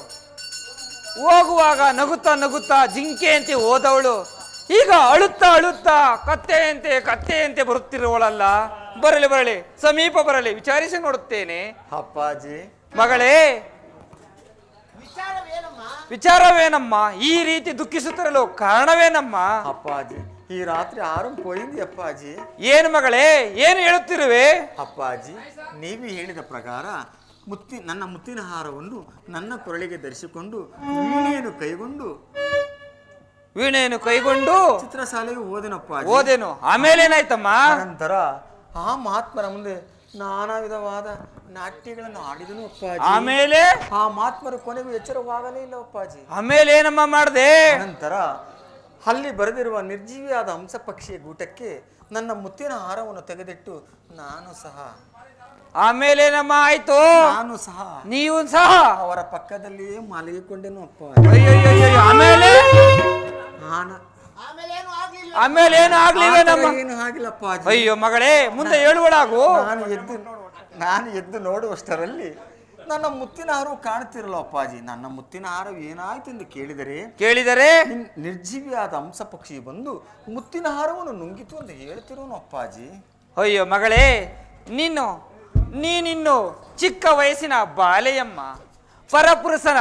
Speaker 2: ಹೋಗುವಾಗ ನಗುತ್ತಾ ಜಿಂಕೆಯಂತೆ ಹೋದವಳು ಈಗ ಅಳುತ್ತಾ ಕತ್ತೆಯಂತೆ ಬರುತ್ತಿರುವಳಲ್ಲ. ಬರಲಿ ಸಮೀಪ ಬರಲಿ, ವಿಚಾರಿಸಿ ನೋಡುತ್ತೇನೆ.
Speaker 5: ಅಪ್ಪಾಜಿ,
Speaker 2: ಮಗಳೇ, ವಿಚಾರವೇನಮ್ಮ? ಈ ರೀತಿ ದುಃಖಿಸುತ್ತಿರಲು ಕಾರಣವೇನಮ್ಮ?
Speaker 5: ಅಪ್ಪಾಜಿ, ಈ ರಾತ್ರಿ ಆರಂಭ ಹೋయింది ಅಪ್ಪಾಜಿ.
Speaker 2: ಏನು ಮಗಳೇ, ಏನು ಹೇಳುತ್ತಿರುವೆ?
Speaker 5: ಅಪ್ಪಾಜಿ, ನೀವು ಹೇಳಿದ ಪ್ರಕಾರ ನನ್ನ ಮುತ್ತಿನ ಹಾರವನ್ನು ನನ್ನ ಕೊರಳಿಗೆ ಧರಿಸಿಕೊಂಡು ವೀಣೆಯನ್ನು ಕೈಗೊಂಡು
Speaker 2: ಚಿತ್ರಶಾಲೆಗೆ
Speaker 5: ಓದೆನಪ್ಪ.
Speaker 2: ಆಮೇಲೆ ಏನಾಯ್ತಮ್ಮ?
Speaker 5: ನಂತರ ಆ ಮಹಾತ್ಮರ ಮುಂದೆ ನಾನಾ ವಿಧವಾದ ನಾಟ್ಯಗಳನ್ನು ಆಡಿದನು ಅಪ್ಪಾಜಿ.
Speaker 2: ಆಮೇಲೆ
Speaker 5: ಆ ಮಹಾತ್ಮರು ಕೊನೆಗೂ ಎಚ್ಚರವಾಗಲೇ ಇಲ್ಲ ಅಪ್ಪಾಜಿ.
Speaker 2: ಆಮೇಲೆ ಏನಮ್ಮ ಮಾಡ್ದೆ?
Speaker 5: ನಂತರ ಅಲ್ಲಿ ಬರೆದಿರುವ ನಿರ್ಜೀವಿಯಾದ ಹಂಸ ಪಕ್ಷಿಯ ಗೂಟಕ್ಕೆ ನನ್ನ ಮುತ್ತಿನ ಹಾರವನ್ನು ತೆಗೆದಿಟ್ಟು ನಾನು ಸಹ
Speaker 2: ನೀವು ಸಹ
Speaker 5: ಅವರ ಪಕ್ಕದಲ್ಲಿಯೇ ಮಲಗಿಕೊಂಡೆನು ಅಪ್ಪ.
Speaker 2: ಆಮೇಲೆ ಆಮೇಲೆ ಏನು ಆಗ್ಲಿಲ್ಲ
Speaker 5: ಏನು ಆಗಿಲ್ಲಪ್ಪ.
Speaker 2: ಅಯ್ಯೋ ಮಗಳೇ, ಮುಂದೆ ಹೇಳುವಳಾಗು.
Speaker 5: ನಾನು ಎದ್ದು ನೋಡುವಷ್ಟರಲ್ಲಿ ನನ್ನ ಮುತ್ತಿನ ಹಾರವು ಕಾಣುತ್ತಿರಲ್ಲ ಅಪ್ಪಾಜಿ. ನನ್ನ ಮುತ್ತಿನ ಹಾರವು ಏನಾಯ್ತು ಎಂದು ಕೇಳಿದರೆ ನಿರ್ಜೀವಿಯಾದ ಹಂಸ ಪಕ್ಷಿ ಬಂದು ಮುತ್ತಿನ ಹಾರವನ್ನು ನುಂಗಿತು ಅಂತ ಹೇಳ್ತಿರೋನು ಅಪ್ಪಾಜಿ.
Speaker 2: ಅಯ್ಯೋ ಮಗಳೇ, ನೀನಿನ್ನು ಚಿಕ್ಕ ವಯಸ್ಸಿನ ಬಾಲೆಯಮ್ಮ. ಪರಪುರುಷನ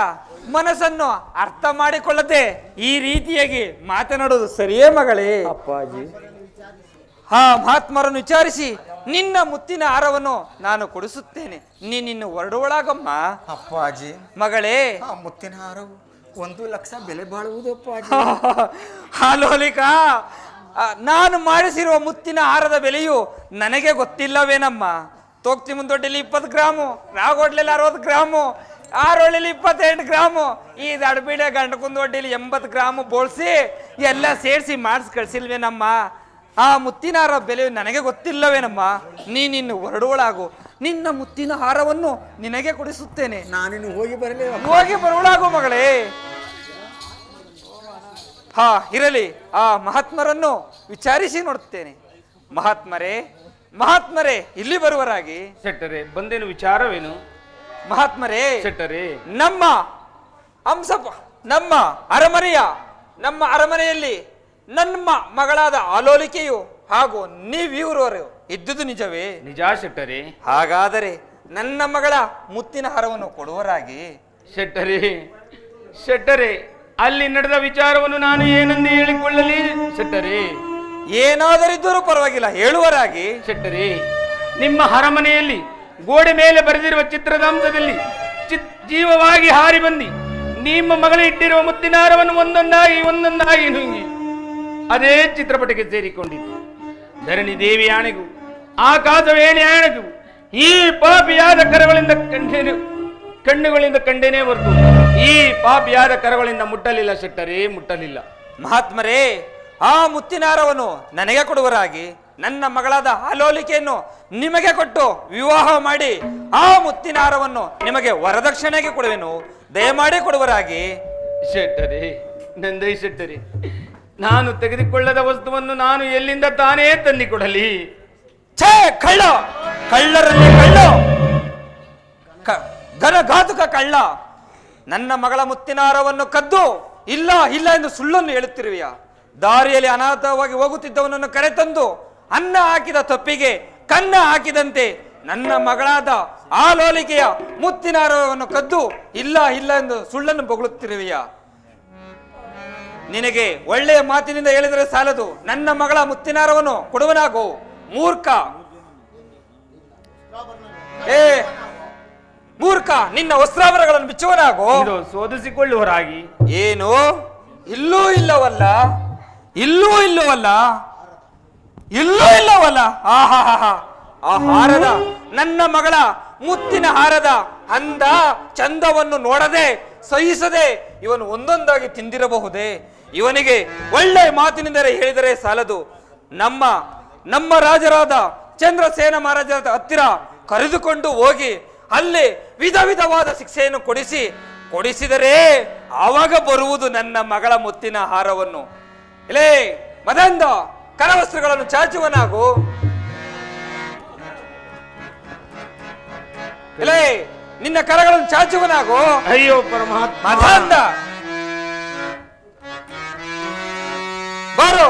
Speaker 2: ಮನಸ್ಸನ್ನು ಅರ್ಥ ಮಾಡಿಕೊಳ್ಳದೆ ಈ ರೀತಿಯಾಗಿ ಮಾತನಾಡುವುದು ಸರಿಯೇ ಮಗಳೇ?
Speaker 5: ಅಪ್ಪಾಜಿ,
Speaker 2: ಮಹಾತ್ಮರನ್ನು ವಿಚಾರಿಸಿ ನಿನ್ನ ಮುತ್ತಿನ ಹಾರವನ್ನು ನಾನು ಕೊಡಿಸುತ್ತೇನೆ. ನೀನಿನ್ನು ಹೊರಡುವಳಾಗಮ್ಮ.
Speaker 5: ಅಪ್ಪಾಜಿ
Speaker 2: ಮಗಳೇ,
Speaker 5: ಆ ಮುತ್ತಿನ ಹಾರವು 1 ಲಕ್ಷ ಬೆಲೆ ಬಾಳುವುದು ಅಪ್ಪಾಜಿ.
Speaker 2: ಹಾಲೋಲಿಕ, ನಾನು ಮಾಡಿಸಿರುವ ಮುತ್ತಿನ ಹಾರದ ಬೆಲೆಯು ನನಗೆ ಗೊತ್ತಿಲ್ಲವೇನಮ್ಮ? ತೋಕ್ತಿ ಮುಂದೊಡ್ಡಿಲಿ 20 ಗ್ರಾಮು, ರಾಗೋಡ್ಲೆಲ್ಲ 60 ಗ್ರಾಮು, ಆರೋಳಿಲಿ 28 ಗ್ರಾಮು, ಈ ದಡಬಿಡೆ ಗಂಡ ಕುಂದೊಡ್ಡಿಲಿ 80 ಗ್ರಾಮು ಬೋಳ್ಸಿ ಎಲ್ಲ ಸೇರಿಸಿ ಮಾಡಿಸಿ ಕಳ್ಸಿಲ್ವೇನಮ್ಮ? ಆ ಮುತ್ತಿನ ಹಾರ ಬೆಲೆ ನನಗೆ ಗೊತ್ತಿಲ್ಲವೇನಮ್ಮ? ನೀನಿನ್ನು ಹೊರಡುವಳಾಗು. ನಿನ್ನ ಮುತ್ತಿನ ಹಾರವನ್ನು ನಿನಗೆ ಕೊಡಿಸುತ್ತೇನೆ.
Speaker 5: ನಾನಿನ್ನು ಹೋಗಿ
Speaker 2: ಬರುವಳಾಗು ಮಗಳೇ. ಇರಲಿ, ಆ ಮಹಾತ್ಮರನ್ನು ವಿಚಾರಿಸಿ ನೋಡುತ್ತೇನೆ. ಮಹಾತ್ಮರೇ ಇಲ್ಲಿ ಬರುವರಾಗಿ.
Speaker 4: ಶೆಟ್ಟರೆ, ಬಂದೇನು? ವಿಚಾರವೇನು?
Speaker 2: ಮಹಾತ್ಮರೇ,
Speaker 4: ಶೆಟ್ಟರೆ,
Speaker 2: ನಮ್ಮ ಅರಮನೆಯಲ್ಲಿ ನಮ್ಮ ಮಗಳಾದ ಆಲೋಲಿಕೆಯು ಹಾಗೂ ನೀವಿರುವರು ಇದ್ದುದು ನಿಜವೇ?
Speaker 4: ನಿಜ ಶೆಟ್ಟರೆ.
Speaker 2: ಹಾಗಾದರೆ ನನ್ನ ಮಗಳ ಮುತ್ತಿನ ಹಾರವನ್ನು ಕೊಡುವರಾಗಿ.
Speaker 4: ಶೆಟ್ಟರೆ, ಅಲ್ಲಿ ನಡೆದ ವಿಚಾರವನ್ನು ನಾನು ಏನೆಂದು ಹೇಳಿಕೊಳ್ಳಲಿ ಶೆಟ್ಟರೆ?
Speaker 2: ಏನಾದರಿದ್ದರೂ ಪರವಾಗಿಲ್ಲ, ಹೇಳುವರಾಗಿ.
Speaker 4: ಶೆಟ್ಟರೆ, ನಿಮ್ಮ ಅರಮನೆಯಲ್ಲಿ ಗೋಡೆ ಮೇಲೆ ಬರೆದಿರುವ ಚಿತ್ರದಾಂಶದಲ್ಲಿ ಜೀವವಾಗಿ ಹಾರಿ ಬಂದಿ ನಿಮ್ಮ ಮಗಳು ಇಟ್ಟಿರುವ ಮುತ್ತಿನ ಹಾರವನ್ನು ಒಂದೊಂದಾಗಿ ನುಂಗಿ ಅದೇ ಚಿತ್ರಪಟಕ್ಕೆ ಸೇರಿಕೊಂಡಿತ್ತು. ಧರಣಿ ದೇವಿ ಆಣೆಗೂ ಆಕಾಶವೇಣಿ ಆಣೆಗೂ ಈ ಪಾಪಿಯಾದ ಕಣ್ಣುಗಳಿಂದ ಕಂಡೇನೇ ಹೊರತು ಈ ಪಾಪಿಯಾದ ಕರಗಳಿಂದ ಮುಟ್ಟಲಿಲ್ಲ ಶೆಟ್ಟರೇ, ಮುಟ್ಟಲಿಲ್ಲ.
Speaker 2: ಮಹಾತ್ಮರೇ, ಆ ಮುತ್ತಿನ ಹಾರವನ್ನು ನನಗೆ ಕೊಡುವರಾಗಿ. ನನ್ನ ಮಗಳಾದ ಆಲೋಲಿಕೆಯನ್ನು ನಿಮಗೆ ಕೊಟ್ಟು ವಿವಾಹ ಮಾಡಿ ಆ ಮುತ್ತಿನ ಹಾರವನ್ನು ನಿಮಗೆ ವರದಕ್ಷಿಣೆಗೆ ಕೊಡುವೆನು. ದಯಮಾಡಿ ಕೊಡುವರಾಗಿ.
Speaker 4: ಶೆಟ್ಟರೆ, ನಂದೈ ಶೆಟ್ಟರೆ, ನಾನು ತೆಗೆದುಕೊಳ್ಳದ ವಸ್ತುವನ್ನು ನಾನು ಎಲ್ಲಿಂದ ತಾನೇ ತಂದಿಕೊಡಲಿ?
Speaker 2: ಕಳ್ಳರಲ್ಲಿ ಘನಘಾತುಕ ಕಳ್ಳ. ನನ್ನ ಮಗಳ ಮುತ್ತಿನ ಹಾರವನ್ನು ಕದ್ದು ಇಲ್ಲ ಎಂದು ಸುಳ್ಳನ್ನು ಹೇಳುತ್ತಿರುವೆಯ? ದಾರಿಯಲ್ಲಿ ಅನಾಥವಾಗಿ ಹೋಗುತ್ತಿದ್ದವನನ್ನು ಕರೆತಂದು ಅನ್ನ ಹಾಕಿದ ತಪ್ಪಿಗೆ ಕನ್ನ ಹಾಕಿದಂತೆ ನನ್ನ ಮಗಳಾದ ಆಲೋಲಿಕೆಯ ಮುತ್ತಿನ ಹಾರವನ್ನು ಕದ್ದು ಇಲ್ಲ ಎಂದು ಸುಳ್ಳನ್ನು ಬೊಗಳುತ್ತಿರುವೆಯ? ನಿನಗೆ ಒಳ್ಳೆಯ ಮಾತಿನಿಂದ ಹೇಳಿದರೆ ಸಾಲದು. ನನ್ನ ಮಗಳ ಮುತ್ತಿನ ಹಾರವನ್ನು ಕೊಡುವನಾಗೋ ಮೂರ್ಖ. ನಿನ್ನ ವಸ್ತ್ರಾಭರಣಗಳನ್ನು ಬಿಚ್ಚುವನಾಗೋ.
Speaker 4: ಶೋಧಿಸಿಕೊಳ್ಳುವರಾಗಿ.
Speaker 2: ಏನು? ಇಲ್ಲೂ ಇಲ್ಲವಲ್ಲ. ಆ ಹಾರದ, ನನ್ನ ಮಗಳ ಮುತ್ತಿನ ಹಾರದ ಅಂದ ಚಂದವನ್ನು ನೋಡದೆ ಸಹಿಸದೆ ಇವನು ಒಂದೊಂದಾಗಿ ತಿಂದಿರಬಹುದೇ? ಇವನಿಗೆ ಒಳ್ಳೆ ಮಾತಿನಿಂದ ಹೇಳಿದರೆ ಸಾಲದು. ನಮ್ಮ ರಾಜರಾದ ಚಂದ್ರಸೇನ ಮಹಾರಾಜರ ಹತ್ತಿರ ಕರೆದುಕೊಂಡು ಹೋಗಿ ಅಲ್ಲಿ ವಿಧವಾದ ಶಿಕ್ಷೆಯನ್ನು ಕೊಡಿಸಿದರೆ ಆವಾಗ ಬರುವುದು ನನ್ನ ಮಗಳ ಮುತ್ತಿನ ಹಾರವನ್ನು. ಇಲೇ ಮದಂದ, ಕರವಸ್ತ್ರಗಳನ್ನು ಚಾಚುವನಾಗು. ಇಲೇ ನಿನ್ನ ಕರಗಳನ್ನು ಚಾಚುವನಾಗು.
Speaker 4: ಅಯ್ಯೋ ಪರಮಾತ್ಮ,
Speaker 2: ಮದಂದ ಬಾರೋ,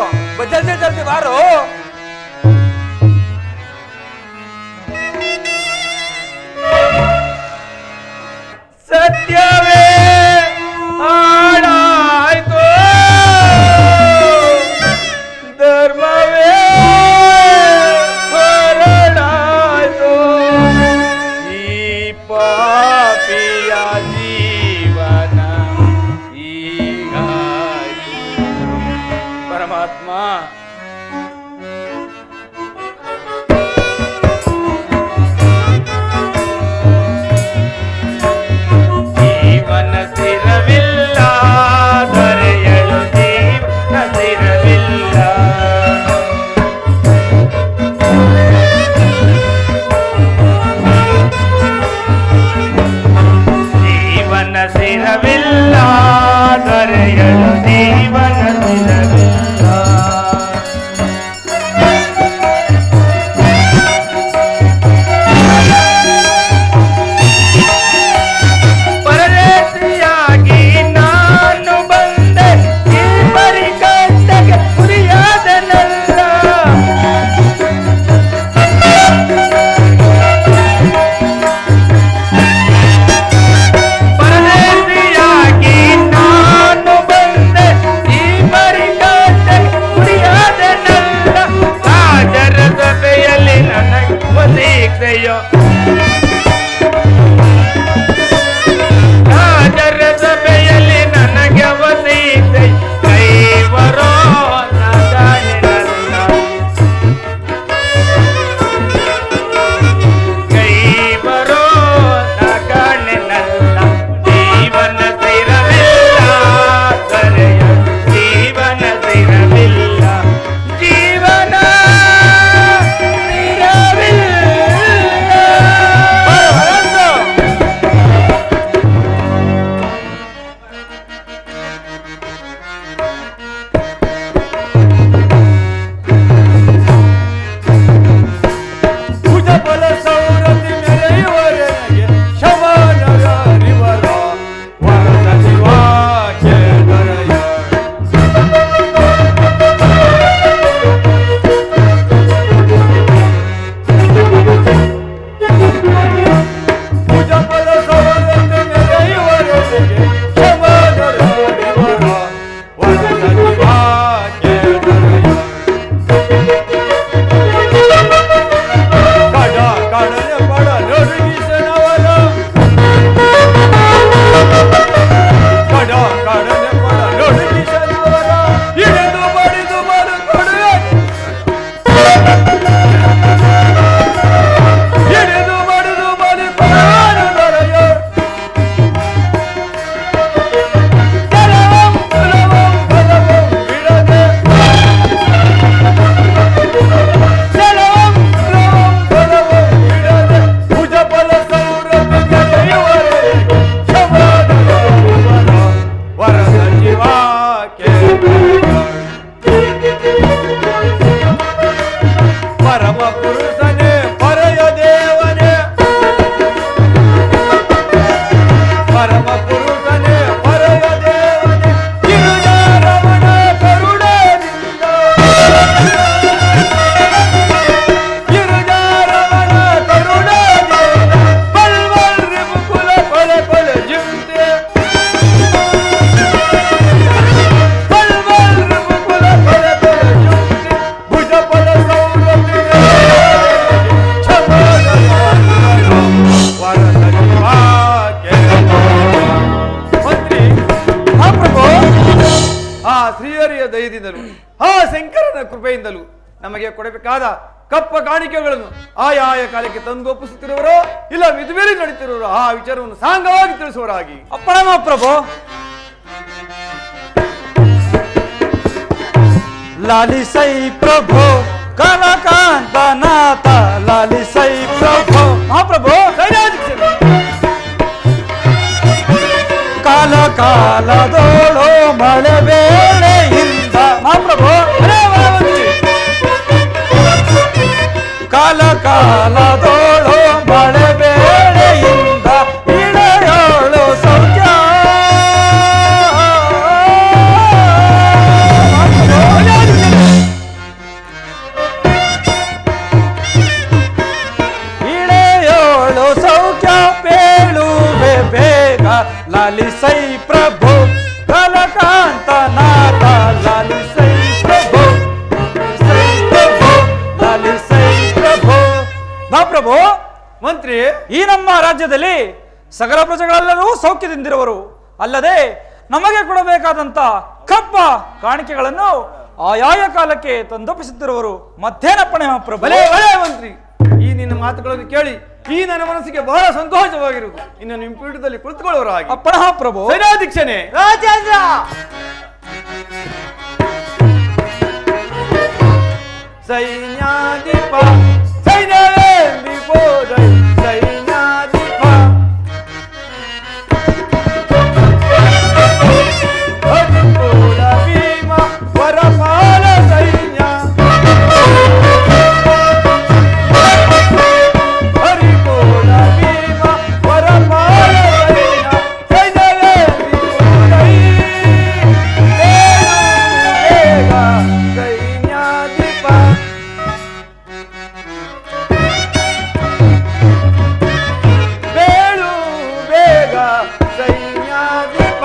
Speaker 2: ಜಲ್ದಿ ಬಾರೋ.
Speaker 4: ಸತ್ಯವೇ ಹಾಳಾಯ್ತು, ಧರ್ಮವೇ ಹೊರಡಾಯ್ತು, ಈ ಪಾಪಿಯ ಜೀವನ ಈಗಾಯ್ತು. ಪರಮಾತ್ಮ,
Speaker 8: ಅನುಗ್ರಹದಿಂದಲೂ ಆ ಶಂಕರನ ಕೃಪೆಯಿಂದಲೂ ನಮಗೆ ಕೊಡಬೇಕಾದ ಕಪ್ಪ ಕಾಣಿಕೆಗಳನ್ನು ಆಯಾಯ ಕಾಲಕ್ಕೆ ತಂದು ಒಪ್ಪಿಸುತ್ತಿರುವರೋ ಇಲ್ಲ ವಿಧುವೇಲಿ ನಡೀತಿರುವರೋ ಆ ವಿಚಾರವನ್ನು ಸಾಂಗವಾಗಿ ತಿಳಿಸುವರಾಗಿ.
Speaker 3: ಅಪ್ಪಣ ಮಹಾಪ್ರಭು. ಲಾಲಿಸೈ ಪ್ರಭು ಕನಕಾಂತನಾಥ ಲಾಲಿಸೈ ಪ್ರಭು. ಮಹಾಪ್ರಭು ಕಾಲ ಕಾಲದೋಳು ಮಳೆ ವೇಳೆಯಿಂದ. ಮಹಾಪ್ರಭು ಕಾಲ ಕಾಲದೋಳು ಮಳೆ ವೇಳೆಯಿಂದ ಇಳೆಯೋಳು ಸೌಖ್ಯ. ಇಳೆಯೋಳು ಸೌಖ್ಯ ಪೇಳುವೆ ಬೇಗ ಲಾಲಿಸೈ ಪ್ರಭು ಕನಕಾಂತನಾಥ ಲಾಲಿಸೈ ಪ್ರಭು ಲಾಲಿಸೈ ಪ್ರಭು. ಮಹಾಪ್ರಭು
Speaker 8: ಮಂತ್ರಿ,
Speaker 3: ಈ ನಮ್ಮ ರಾಜ್ಯದಲ್ಲಿ ಸಕಲ ಪ್ರಜೆಗಳೆಲ್ಲರೂ ಸೌಖ್ಯದಿಂದಿರುವರು, ಅಲ್ಲದೆ ನಮಗೆ ಕೊಡಬೇಕಾದಂತ ಕಪ್ಪ ಕಾಣಿಕೆಗಳನ್ನು ಆಯಾಯ ಕಾಲಕ್ಕೆ ತಂದೊಪ್ಪಿಸುತ್ತಿರುವರು. ಮತ್ತೇನಪ್ಪಣೆ ಮಹಾಪ್ರಭು?
Speaker 8: ಭಲೇ ಭಲೇ ಮಂತ್ರಿ, ಈ ನಿನ್ನ ಮಾತುಗಳನ್ನು ಕೇಳಿ ಈ ನನ್ನ ಮನಸ್ಸಿಗೆ ಬಹಳ ಸಂತೋಷವಾಗಿರುವುದು. ಇನ್ನು ನಿಮ್ಮ ಪೀಠದಲ್ಲಿ ಕುಳಿತುಕೊಳ್ಳುವರಾಗಿ.
Speaker 3: ಅಪ್ಪಣ ಮಹಾಪ್ರಭು.
Speaker 8: ಸೇನಾಧೀಕ್ಷನೇ
Speaker 5: ರಾಜೇಂದ್ರ
Speaker 8: ಸೈನ್ಯಾಧಿಪ ಸೈನ್ಯವೇ ವಿಬೋಧೈ ಸೈನ್ಯಾಧಿಪ ಹರಿಪೋಲ ಭೀಮ ವರಪಾಲ ಸೈನ್ಯ ಹರಿಪೋಲ ಭೀಮ ವರಪಾಲ ಸೈನ್ಯ ಸೈನ್ಯವೇ ವಿಬೋಧೈ ಬೇಗ ಸೈನ್ಯಾಧಿಪ ಬೇಳು ಬೇಗ ಸೈನ್ಯಾಧಿಪ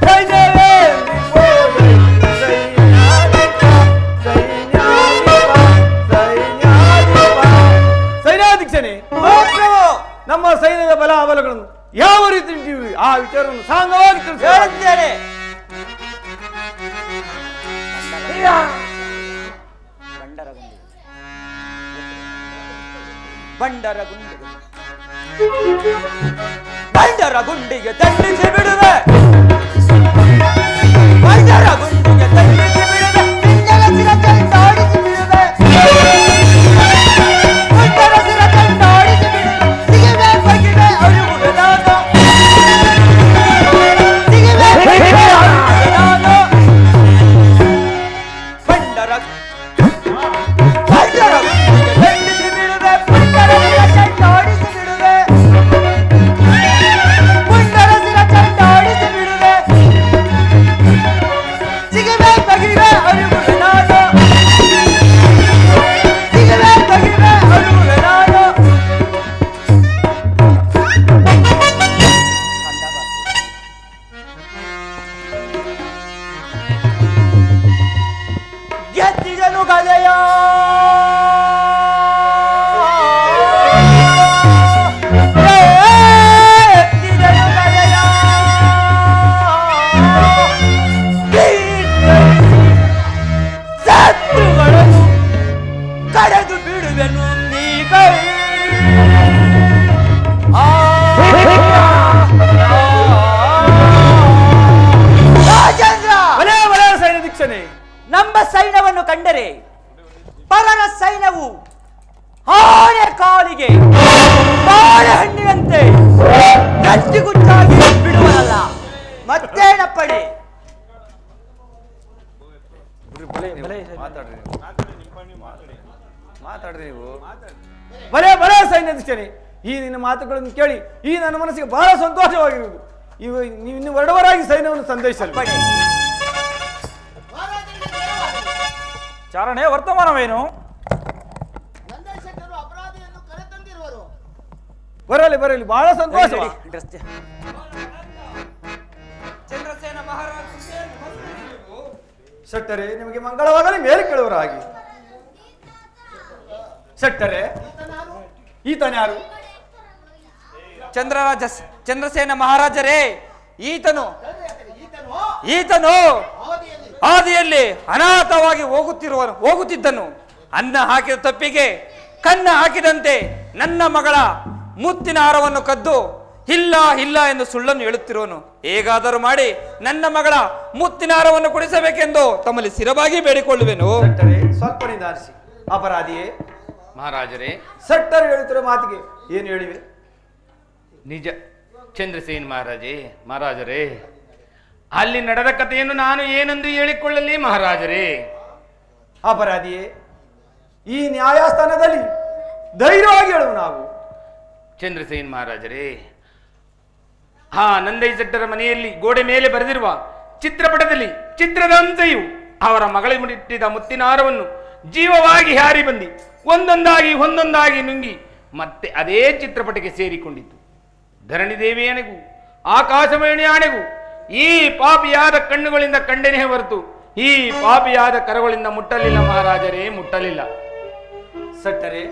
Speaker 8: ಸೈನ್ಯವೇ ವಿಬೋಧೈ ಸೈನ್ಯಾಧಿಪ ಸೈನ್ಯಾಧಿಪ ಸೈನ್ಯಾಧಿಪ. ಸೈನ್ಯಾಧೀಕ್ಷನೇ, ನಮ್ಮ ಸೈನ್ಯದ ಬಲ ಬಲಗಳನ್ನು ಯಾವ ರೀತಿ ಉಂಟಿವೆ ಆ ವಿಚಾರವನ್ನು ಸಾಂಗವಾಗಿ ತಿಳಿಸುತ್ತೇನೆ.
Speaker 2: ಬಂಡರ ಗುಂಡಿಗೆ ತಂಡಿಸಿ ಬಿಡುವೆ, ಬಂಡರ ಗುಂಡಿಗೆ ತಂಡಿಸಿ ಬಿಡುವೆ, ಪಿಂಡಲ ಸಿರ ತಂದಾಡಿಸಿ ಬಿಡುವೆ, ಬಂಡರ ಸಿರ ತಂದಾಡಿಸಿ ಬಿಡುವೆ, ಸಿಗಿವೆ ಬಗಿವೆ ಅರಿವುವೆ ನಾನು, ಸಿಗಿವೆ ಬಗಿವೆ ಅರಿವುವೆ ನಾನು, ಬಂಡರ ಗುಂಡಿಗೆ ತಂಡಿಸಿ ಬಿಡುವೆ, ಬಂಡರ ಸಿರ ತಂದಾಡಿಸಿ ಬಿಡುವೆ, ಬಂಡರ ಸಿರ ತಂದಾಡಿಸಿ ಬಿಡುವೆ, ಸಿಗಿವೆ ಬಗಿವೆ ಅರಿವುವೆ ನಾನು, ಸಿಗಿವೆ ಬಗಿವೆ ಅರಿವುವೆ ನಾನು. ಗೆದ್ದಿದನು ಗದೆಯ ಎತ್ತಿದನು ಗದೆಯ ಶತ್ರುಗಳನ್ನು ಕಡೆದು ಬಿಡುವೆನು ನೀ ಕೈ. ರಾಜೇಂದ್ರ,
Speaker 8: ಭಲೇ ಭಲೇ ಸೈನ್ಯಾಧೀಕ್ಷನೇ,
Speaker 2: ನಮ್ಮ ಸೈನ್ಯವನ್ನು ಕಂಡರೆ ಪರರ ಸೈನ್ಯವು ಆನೆ ಕಾಲಿಗೆ ಬಾಳೆಹಣ್ಣಿನಂತೆ ಗಟ್ಟಿಗುಚ್ಚಾಗಿ ಬಿಡುವನಲ್ಲ. ಮತ್ತೇನಪ್ಪಣೆ?
Speaker 8: ಮಾತಾಡ್ರಿ ನೀವು. ಭಲೇ ಭಲೇ ಸೈನ್ಯಾಧೀಕ್ಷನೇ, ಈ ನಿನ್ನ ಮಾತುಗಳನ್ನು ಕೇಳಿ ಈ ನನ್ನ ಮನಸ್ಸಿಗೆ ಬಹಳ ಸಂತೋಷವಾಗಿರುವುದು. ನೀವು ಇನ್ನು ಹೊರಡವರಾಗಿ ಸೈನ್ಯವನ್ನು ಸಂದೇಶಿಸಲು.
Speaker 3: ಚಾರಣೆ ವರ್ತಮಾನವೇನು?
Speaker 8: ಬರಲಿ ಬರಲಿ, ಬಹಳ ಸಂತೋಷ.
Speaker 2: ಚಂದ್ರಸೇನ ಮಹಾರಾಜ
Speaker 8: ಶೆಟ್ಟರೆ, ನಿಮಗೆ ಮಂಗಳವಾಗಲಿ ಮೇಲೆ ಕೇಳುವರಾಗಿ. ಶೆಟ್ಟರೆ, ಈತನ್ಯಾರು?
Speaker 2: ಚಂದ್ರಸೇನ ಮಹಾರಾಜರೇ, ಈತನು ಹಾದಿಯಲ್ಲಿ ಅನಾಥವಾಗಿ ಹೋಗುತ್ತಿದ್ದನು. ಅನ್ನ ಹಾಕಿದ ತಪ್ಪಿಗೆ ಕನ್ನ ಹಾಕಿದಂತೆ ನನ್ನ ಮಗಳ ಮುತ್ತಿನ ಹಾರವನ್ನು ಕದ್ದು ಇಲ್ಲ ಇಲ್ಲ ಎಂದು ಸುಳ್ಳನ್ನು ಹೇಳುತ್ತಿರುವನು. ಹೇಗಾದರೂ ಮಾಡಿ ನನ್ನ ಮಗಳ ಮುತ್ತಿನ ಹಾರವನ್ನು ಕೊಡಿಸಬೇಕೆಂದು ತಮ್ಮಲ್ಲಿ ಸ್ಥಿರವಾಗಿ ಬೇಡಿಕೊಳ್ಳುವೆನು.
Speaker 8: ಸ್ವಲ್ಪ ನಿಧಾನಿಸಿ. ಅಪರಾಧಿಯೇ,
Speaker 4: ಮಹಾರಾಜರೇ,
Speaker 8: ಸೆಟ್ಟರ್ ಹೇಳುತ್ತಿರೋ ಮಾತಿಗೆ ಏನು ಹೇಳಿವೆ?
Speaker 4: ನಿಜ ಚಂದ್ರಸೇನ್ ಮಹಾರಾಜರೇ, ಅಲ್ಲಿ ನಡೆದ ಕಥೆಯನ್ನು ನಾನು ಏನೆಂದು ಹೇಳಿಕೊಳ್ಳಲಿ ಮಹಾರಾಜರೇ?
Speaker 8: ಅಪರಾಧಿಯೇ, ಈ ನ್ಯಾಯಸ್ಥಾನದಲ್ಲಿ ಧೈರ್ಯವಾಗಿ ಹೇಳುವ ನಾವು.
Speaker 4: ಚಂದ್ರಸೇನ್ ಮಹಾರಾಜರೇ, ನಂದೈ ಶೆಟ್ಟರ ಮನೆಯಲ್ಲಿ ಗೋಡೆ ಮೇಲೆ ಬರೆದಿರುವ ಚಿತ್ರಪಟದಲ್ಲಿ ಚಿತ್ರದ ಅಂತೆಯು ಅವರ ಮಗಳಿಟ್ಟಿದ್ದ ಮುತ್ತಿನ ಹಾರವನ್ನು ಜೀವವಾಗಿ ಹಾರಿ ಬಂದಿ ಒಂದೊಂದಾಗಿ ನುಂಗಿ ಮತ್ತೆ ಅದೇ ಚಿತ್ರಪಟಕ್ಕೆ ಸೇರಿಕೊಂಡಿತು. ಧರಣಿ ದೇವಿ ಆಣೆಗೂ ಆಕಾಶವಾಣಿ ಆಣೆಗೂ ಈ ಪಾಪಿಯಾದ ಕಣ್ಣುಗಳಿಂದ ಕಂಡನೇ ಹೊರತು ಈ ಪಾಪಿಯಾದ ಕರಗಳಿಂದ ಮುಟ್ಟಲಿಲ್ಲ ಮಹಾರಾಜರೇ, ಮುಟ್ಟಲಿಲ್ಲ.
Speaker 8: ಸೆಟ್ಟರೆ,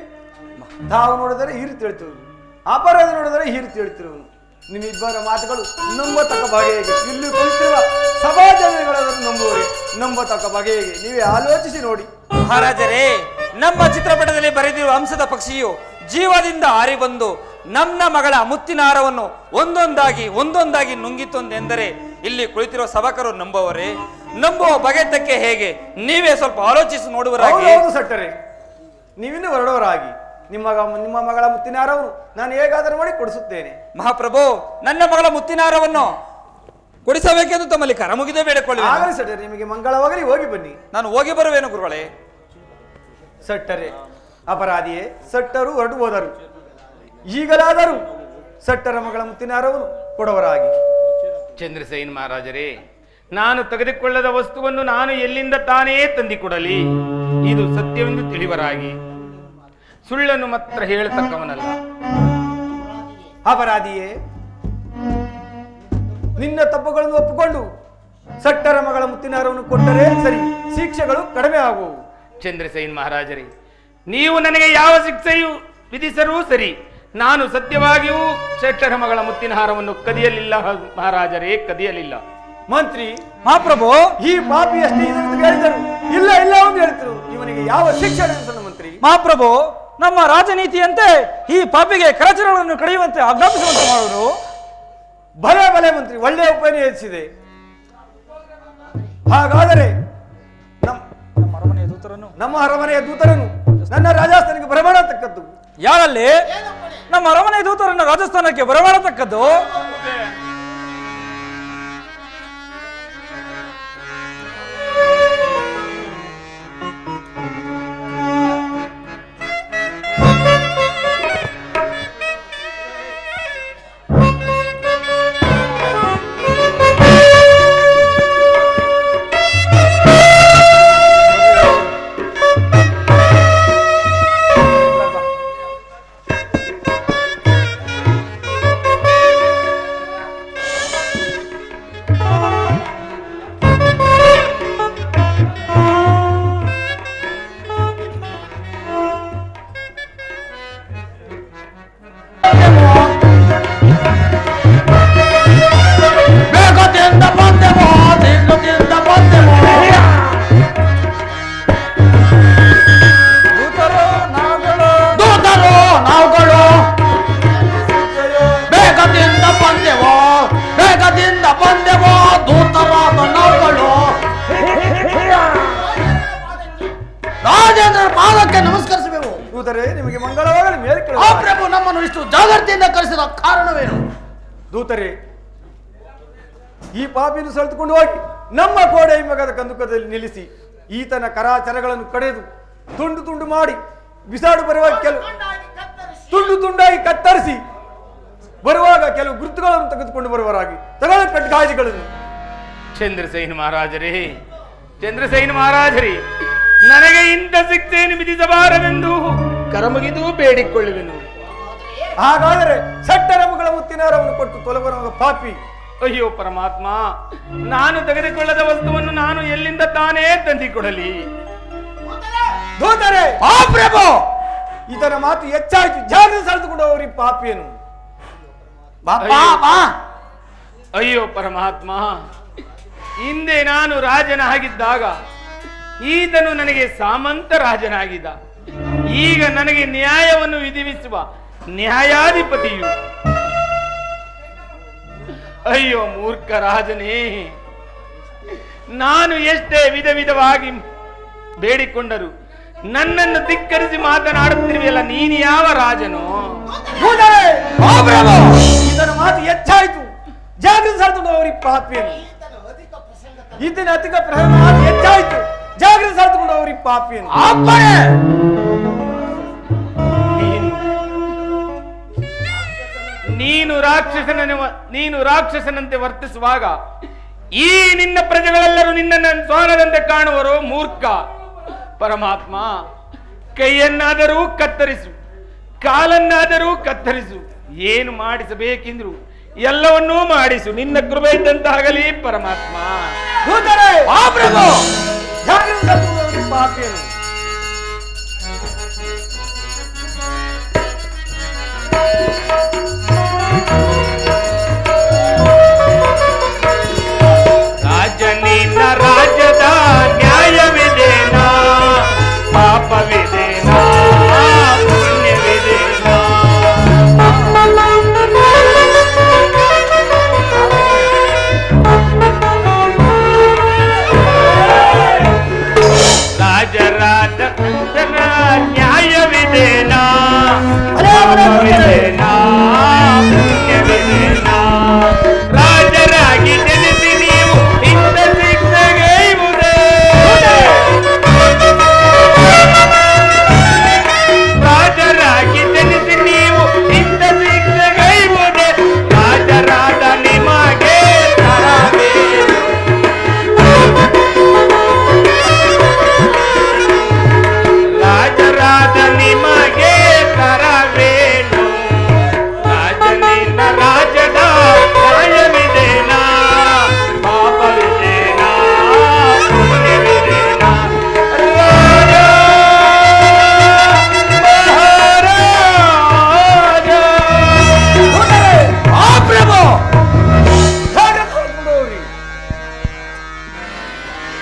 Speaker 8: ತಾವು ನೋಡಿದರೆ ಈ ರೀತಿ ಹೇಳ್ತಿರುವುದು, ಅಪರಾಧ ನೋಡಿದರೆ ಈ ರೀತಿ ಹೇಳ್ತಿರುವುದು. ನಿಮ್ಮಿಬ್ಬರ ಮಾತುಗಳು ನಂಬತಕ್ಕ ಬಗೆಗೆ, ಇಲ್ಲಿ ಕುಳಿತಿರುವ ಸಭಾಜನಗಳನ್ನು ನಂಬತಕ್ಕ ಬಗೆಗೆ ನೀವೇ ಆಲೋಚಿಸಿ ನೋಡಿ.
Speaker 2: ಮಹಾರಾಜರೇ, ನಮ್ಮ ಚಿತ್ರಪಟದಲ್ಲಿ ಬರೆದಿರುವ ಹಂಸದ ಪಕ್ಷಿಯು ಜೀವದಿಂದ ಹಾರಿ ಬಂದು ನನ್ನ ಮಗಳ ಮುತ್ತಿನ ಹಾರವನ್ನು ಒಂದೊಂದಾಗಿ ನುಂಗಿತೊಂದೆಂದರೆ ಇಲ್ಲಿ ಕುಳಿತಿರುವ ಸಭಕರು ನಂಬುವರೇ? ನಂಬುವ ಬಗೆತಕ್ಕೆ ಹೇಗೆ? ನೀವೇ ಸ್ವಲ್ಪ ಆಲೋಚಿಸಿ ನೋಡುವರಾಗಿ.
Speaker 8: ಸೆಟ್ಟರೆ, ನೀವಿನ್ನು ಹೊರಡೋರಾಗಿ ನಿಮ್ಮ ಮಗಳ ಮುತ್ತಿನ ಹಾರವನ್ನು ನಾನು ಹೇಗಾದರೂ ಮಾಡಿ ಕೊಡಿಸುತ್ತೇನೆ.
Speaker 2: ಮಹಾಪ್ರಭು, ನನ್ನ ಮಗಳ ಮುತ್ತಿನ ಹಾರವನ್ನು ಕೊಡಿಸಬೇಕೆಂದು ತಮ್ಮಲ್ಲಿ ಕರ ಮುಗಿದೆ ಬೇಡಿಕೊಳ್ಳಿ.
Speaker 8: ಸೆಟ್ಟರೆ, ನಿಮಗೆ ಮಂಗಳವಾಗಲಿ, ಹೋಗಿ ಬನ್ನಿ.
Speaker 2: ನಾನು ಹೋಗಿ ಬರುವೇನು ಗುರುಗಳೇ.
Speaker 8: ಸೆಟ್ಟರೆ, ಅಪರಾಧಿಯೇ, ಸೆಟ್ಟರು ಹೊರಟು ಹೋದರು. ಈಗಲಾದರೂ ಸೆಟ್ಟರ ಮಗಳ ಮುತ್ತಿನ ಹಾರವನ್ನು ಕೊಡುವರಾಗಿ.
Speaker 4: ಚಂದ್ರಸೇನ್ ಮಹಾರಾಜರೇ, ನಾನು ತೆಗೆದುಕೊಳ್ಳದ ವಸ್ತುವನ್ನು ನಾನು ಎಲ್ಲಿಂದ ತಾನೇ ತಂದಿಕೊಡಲಿ? ಇದು ಸತ್ಯವೆಂದು ತಿಳಿವರಾಗಿ. ಸುಳ್ಳನ್ನು ಮಾತ್ರ ಹೇಳತಕ್ಕವನಲ್ಲ.
Speaker 8: ಅಪರಾಧಿಯೇ, ನಿನ್ನ ತಪ್ಪುಗಳನ್ನು ಒಪ್ಪಿಕೊಂಡು ಸೆಟ್ಟರ ಮಗಳ ಮುತ್ತಿನ ಹಾರವನ್ನು ಕೊಟ್ಟರೆ ಸರಿ, ಶಿಕ್ಷೆಗಳು ಕಡಿಮೆ ಆಗುವು.
Speaker 4: ಚಂದ್ರಸೇನ್ ಮಹಾರಾಜರೇ, ನೀವು ನನಗೆ ಯಾವ ಶಿಕ್ಷೆಯು ವಿಧಿಸರೂ ಸರಿ, ನಾನು ಸತ್ಯವಾಗಿಯೂ ಶೆಟ್ಟರ ಮಗಳ ಮುತ್ತಿನ ಹಾರವನ್ನು ಕದಿಯಲಿಲ್ಲ ಮಹಾರಾಜರೇ, ಕದಿಯಲಿಲ್ಲ.
Speaker 8: ಮಂತ್ರಿ,
Speaker 3: ಮಹಾಪ್ರಭು,
Speaker 8: ಈ ಪಾಪಿ ಅಷ್ಟೇ ಇದನ್ನು ಹೇಳಿದರು, ಇಲ್ಲ ಇಲ್ಲ ಎಂದು ಹೇಳ್ತರು. ಇವನಿಗೆ ಯಾವ ಶಿಕ್ಷೆ ಸಣ್ಣ ಮಂತ್ರಿ?
Speaker 3: ಮಹಾಪ್ರಭು, ನಮ್ಮ ರಾಜನೀತಿಯಂತೆ ಈ ಪಾಪಿಗೆ ಕರಚರಗಳನ್ನು ಕಳೆಯುವಂತೆ ಆಜ್ಞಾಪಿಸುವಂತೆ ಮಾಡುವುದು.
Speaker 8: ಭಲೆ ಮಂತ್ರಿ, ಒಳ್ಳೆಯ ಉಪಾಯ ಯೋಚಿಸಿದೆ. ಹಾಗಾದರೆ ನಮ್ಮ ಅರಮನೆಯ ದೂತರನ್ನು ನನ್ನ ರಾಜಸ್ಥಾನಕ್ಕೆ ಬರಮಾಡತಕ್ಕದ್ದು.
Speaker 3: ಯಾರಲ್ಲಿ? ನಮ್ಮ ಅರಮನೆ ದೂತರನ್ನು ರಾಜಸ್ಥಾನಕ್ಕೆ ಬರಮಾಡತಕ್ಕದ್ದು.
Speaker 8: ನಿಮಗೆ ಮಂಗಳವಾಗಲಿ. ಮೇಲೆ
Speaker 5: ಪ್ರಭು, ನಮ್ಮನ್ನು ಇಷ್ಟು ಜಾಗೃತಿಯಿಂದ ಕರೆಸಿದ ಕಾರಣವೇನು?
Speaker 8: ದೂತರೇ, ಈ ಪಾಪಿಯನ್ನು ಸೆಳೆದುಕೊಂಡು ಹೋಗಿ ನಮ್ಮ ಕೋಡೆ ಮಗದ ಕಂದುಕದಲ್ಲಿ ನಿಲ್ಲಿಸಿ ಈತನ ಕರಾಚರಗಳನ್ನು ಕಡೆದು ತುಂಡು ತುಂಡು ಮಾಡಿ ಬಿಸಾಡು ಬರುವಾಗ ತುಂಡು ತುಂಡಾಗಿ ಕತ್ತರಿಸಿ ಬರುವಾಗ ಕೆಲವು ಗುರುತುಗಳನ್ನು ತೆಗೆದುಕೊಂಡು ಬರುವರಾಗಿ ತಗೊಳ್ಳಿ ಪೆಟ್ಗಾಜಿಗಳನ್ನು.
Speaker 4: ಚಂದ್ರಸೇನ್ ಮಹಾರಾಜರೇ, ನನಗೆ ಇಂಥ ಶಿಕ್ಷೆಯನ್ನು ವಿಧಿಸಬಾರದೆಂದು ಕರಮುಗಿದು ಬೇಡಿಕೊಳ್ಳುವೆನು.
Speaker 8: ಹಾಗಾದರೆ ಸೆಟ್ಟರ ಮಗಳ ಮುತ್ತಿನ ಹಾರವನ್ನು ಕೊಟ್ಟು ತೊಲಗುವ ಪಾಪಿ.
Speaker 4: ಅಯ್ಯೋ ಪರಮಾತ್ಮ, ನಾನು ತೆಗೆದುಕೊಳ್ಳದ ವಸ್ತುವನ್ನು ನಾನು ಎಲ್ಲಿಂದ ತಾನೇ ತಂದಿಕೊಡಲಿ?
Speaker 8: ದೂತರೇ, ಪ್ರಭು, ಇದರ ಮಾತು ಹೆಚ್ಚಾಯ್ತು. ಜಾಗ್ರತೆ ಸೆಳೆದುಕೊಂಡು ಹೋಗ್ರಿ ಪಾಪಿಯನ್ನು.
Speaker 4: ಅಯ್ಯೋ ಪರಮಾತ್ಮ, ಹಿಂದೆ ನಾನು ರಾಜನಾಗಿದ್ದಾಗ ಈತನು ನನಗೆ ಸಾಮಂತ ರಾಜನಾಗಿದ್ದ. ಈಗ ನನಗೆ ನ್ಯಾಯವನ್ನು ವಿಧಿಸುವ ನ್ಯಾಯಾಧಿಪತಿಯು. ಅಯ್ಯೋ ಮೂರ್ಖ ರಾಜನೇ, ನಾನು ಎಷ್ಟೇ ವಿಧ ವಿಧವಾಗಿ ಬೇಡಿಕೊಂಡರು ನನ್ನನ್ನು ಧಿಕ್ಕರಿಸಿ ಮಾತನಾಡುತ್ತಿರುವೆಯಲ್ಲ, ನೀನು ಯಾವ ರಾಜನೋ?
Speaker 8: ಇದರ ಮಾತು ಹೆಚ್ಚಾಯ್ತು, ಜಾಗೃತಿ ಸಾಲ್ತುಂಡು ಅವರಿಗೆ ಪಾಪಿಯನ್ನು. ಈತನ ಅಧಿಕ ಮಾತು ಹೆಚ್ಚಾಯ್ತು, ಜಾಗೃತಿ ಸಾಲ್ತುಂಡು ಅವರಿಗೆ ಪಾಪಿಯನ್ನು. ನೀನು ರಾಕ್ಷಸನಂತೆ ವರ್ತಿಸುವಾಗ ಈ ನಿನ್ನ ಪ್ರಜೆಗಳೆಲ್ಲರೂ ನಿನ್ನನ್ನು ಸೋನದಂತೆ ಕಾಣುವರು. ಮೂರ್ಖ ಪರಮಾತ್ಮ, ಕೈಯನ್ನಾದರೂ ಕತ್ತರಿಸು, ಕಾಲನ್ನಾದರೂ ಕತ್ತರಿಸು, ಏನು ಮಾಡಿಸಬೇಕೆಂದ್ರು ಎಲ್ಲವನ್ನೂ ಮಾಡಿಸು. ನಿನ್ನ ಕೃಪೆ ಇದ್ದಂತಾಗಲಿ ಪರಮಾತ್ಮ. ಪಾಪಿಯನ್ನು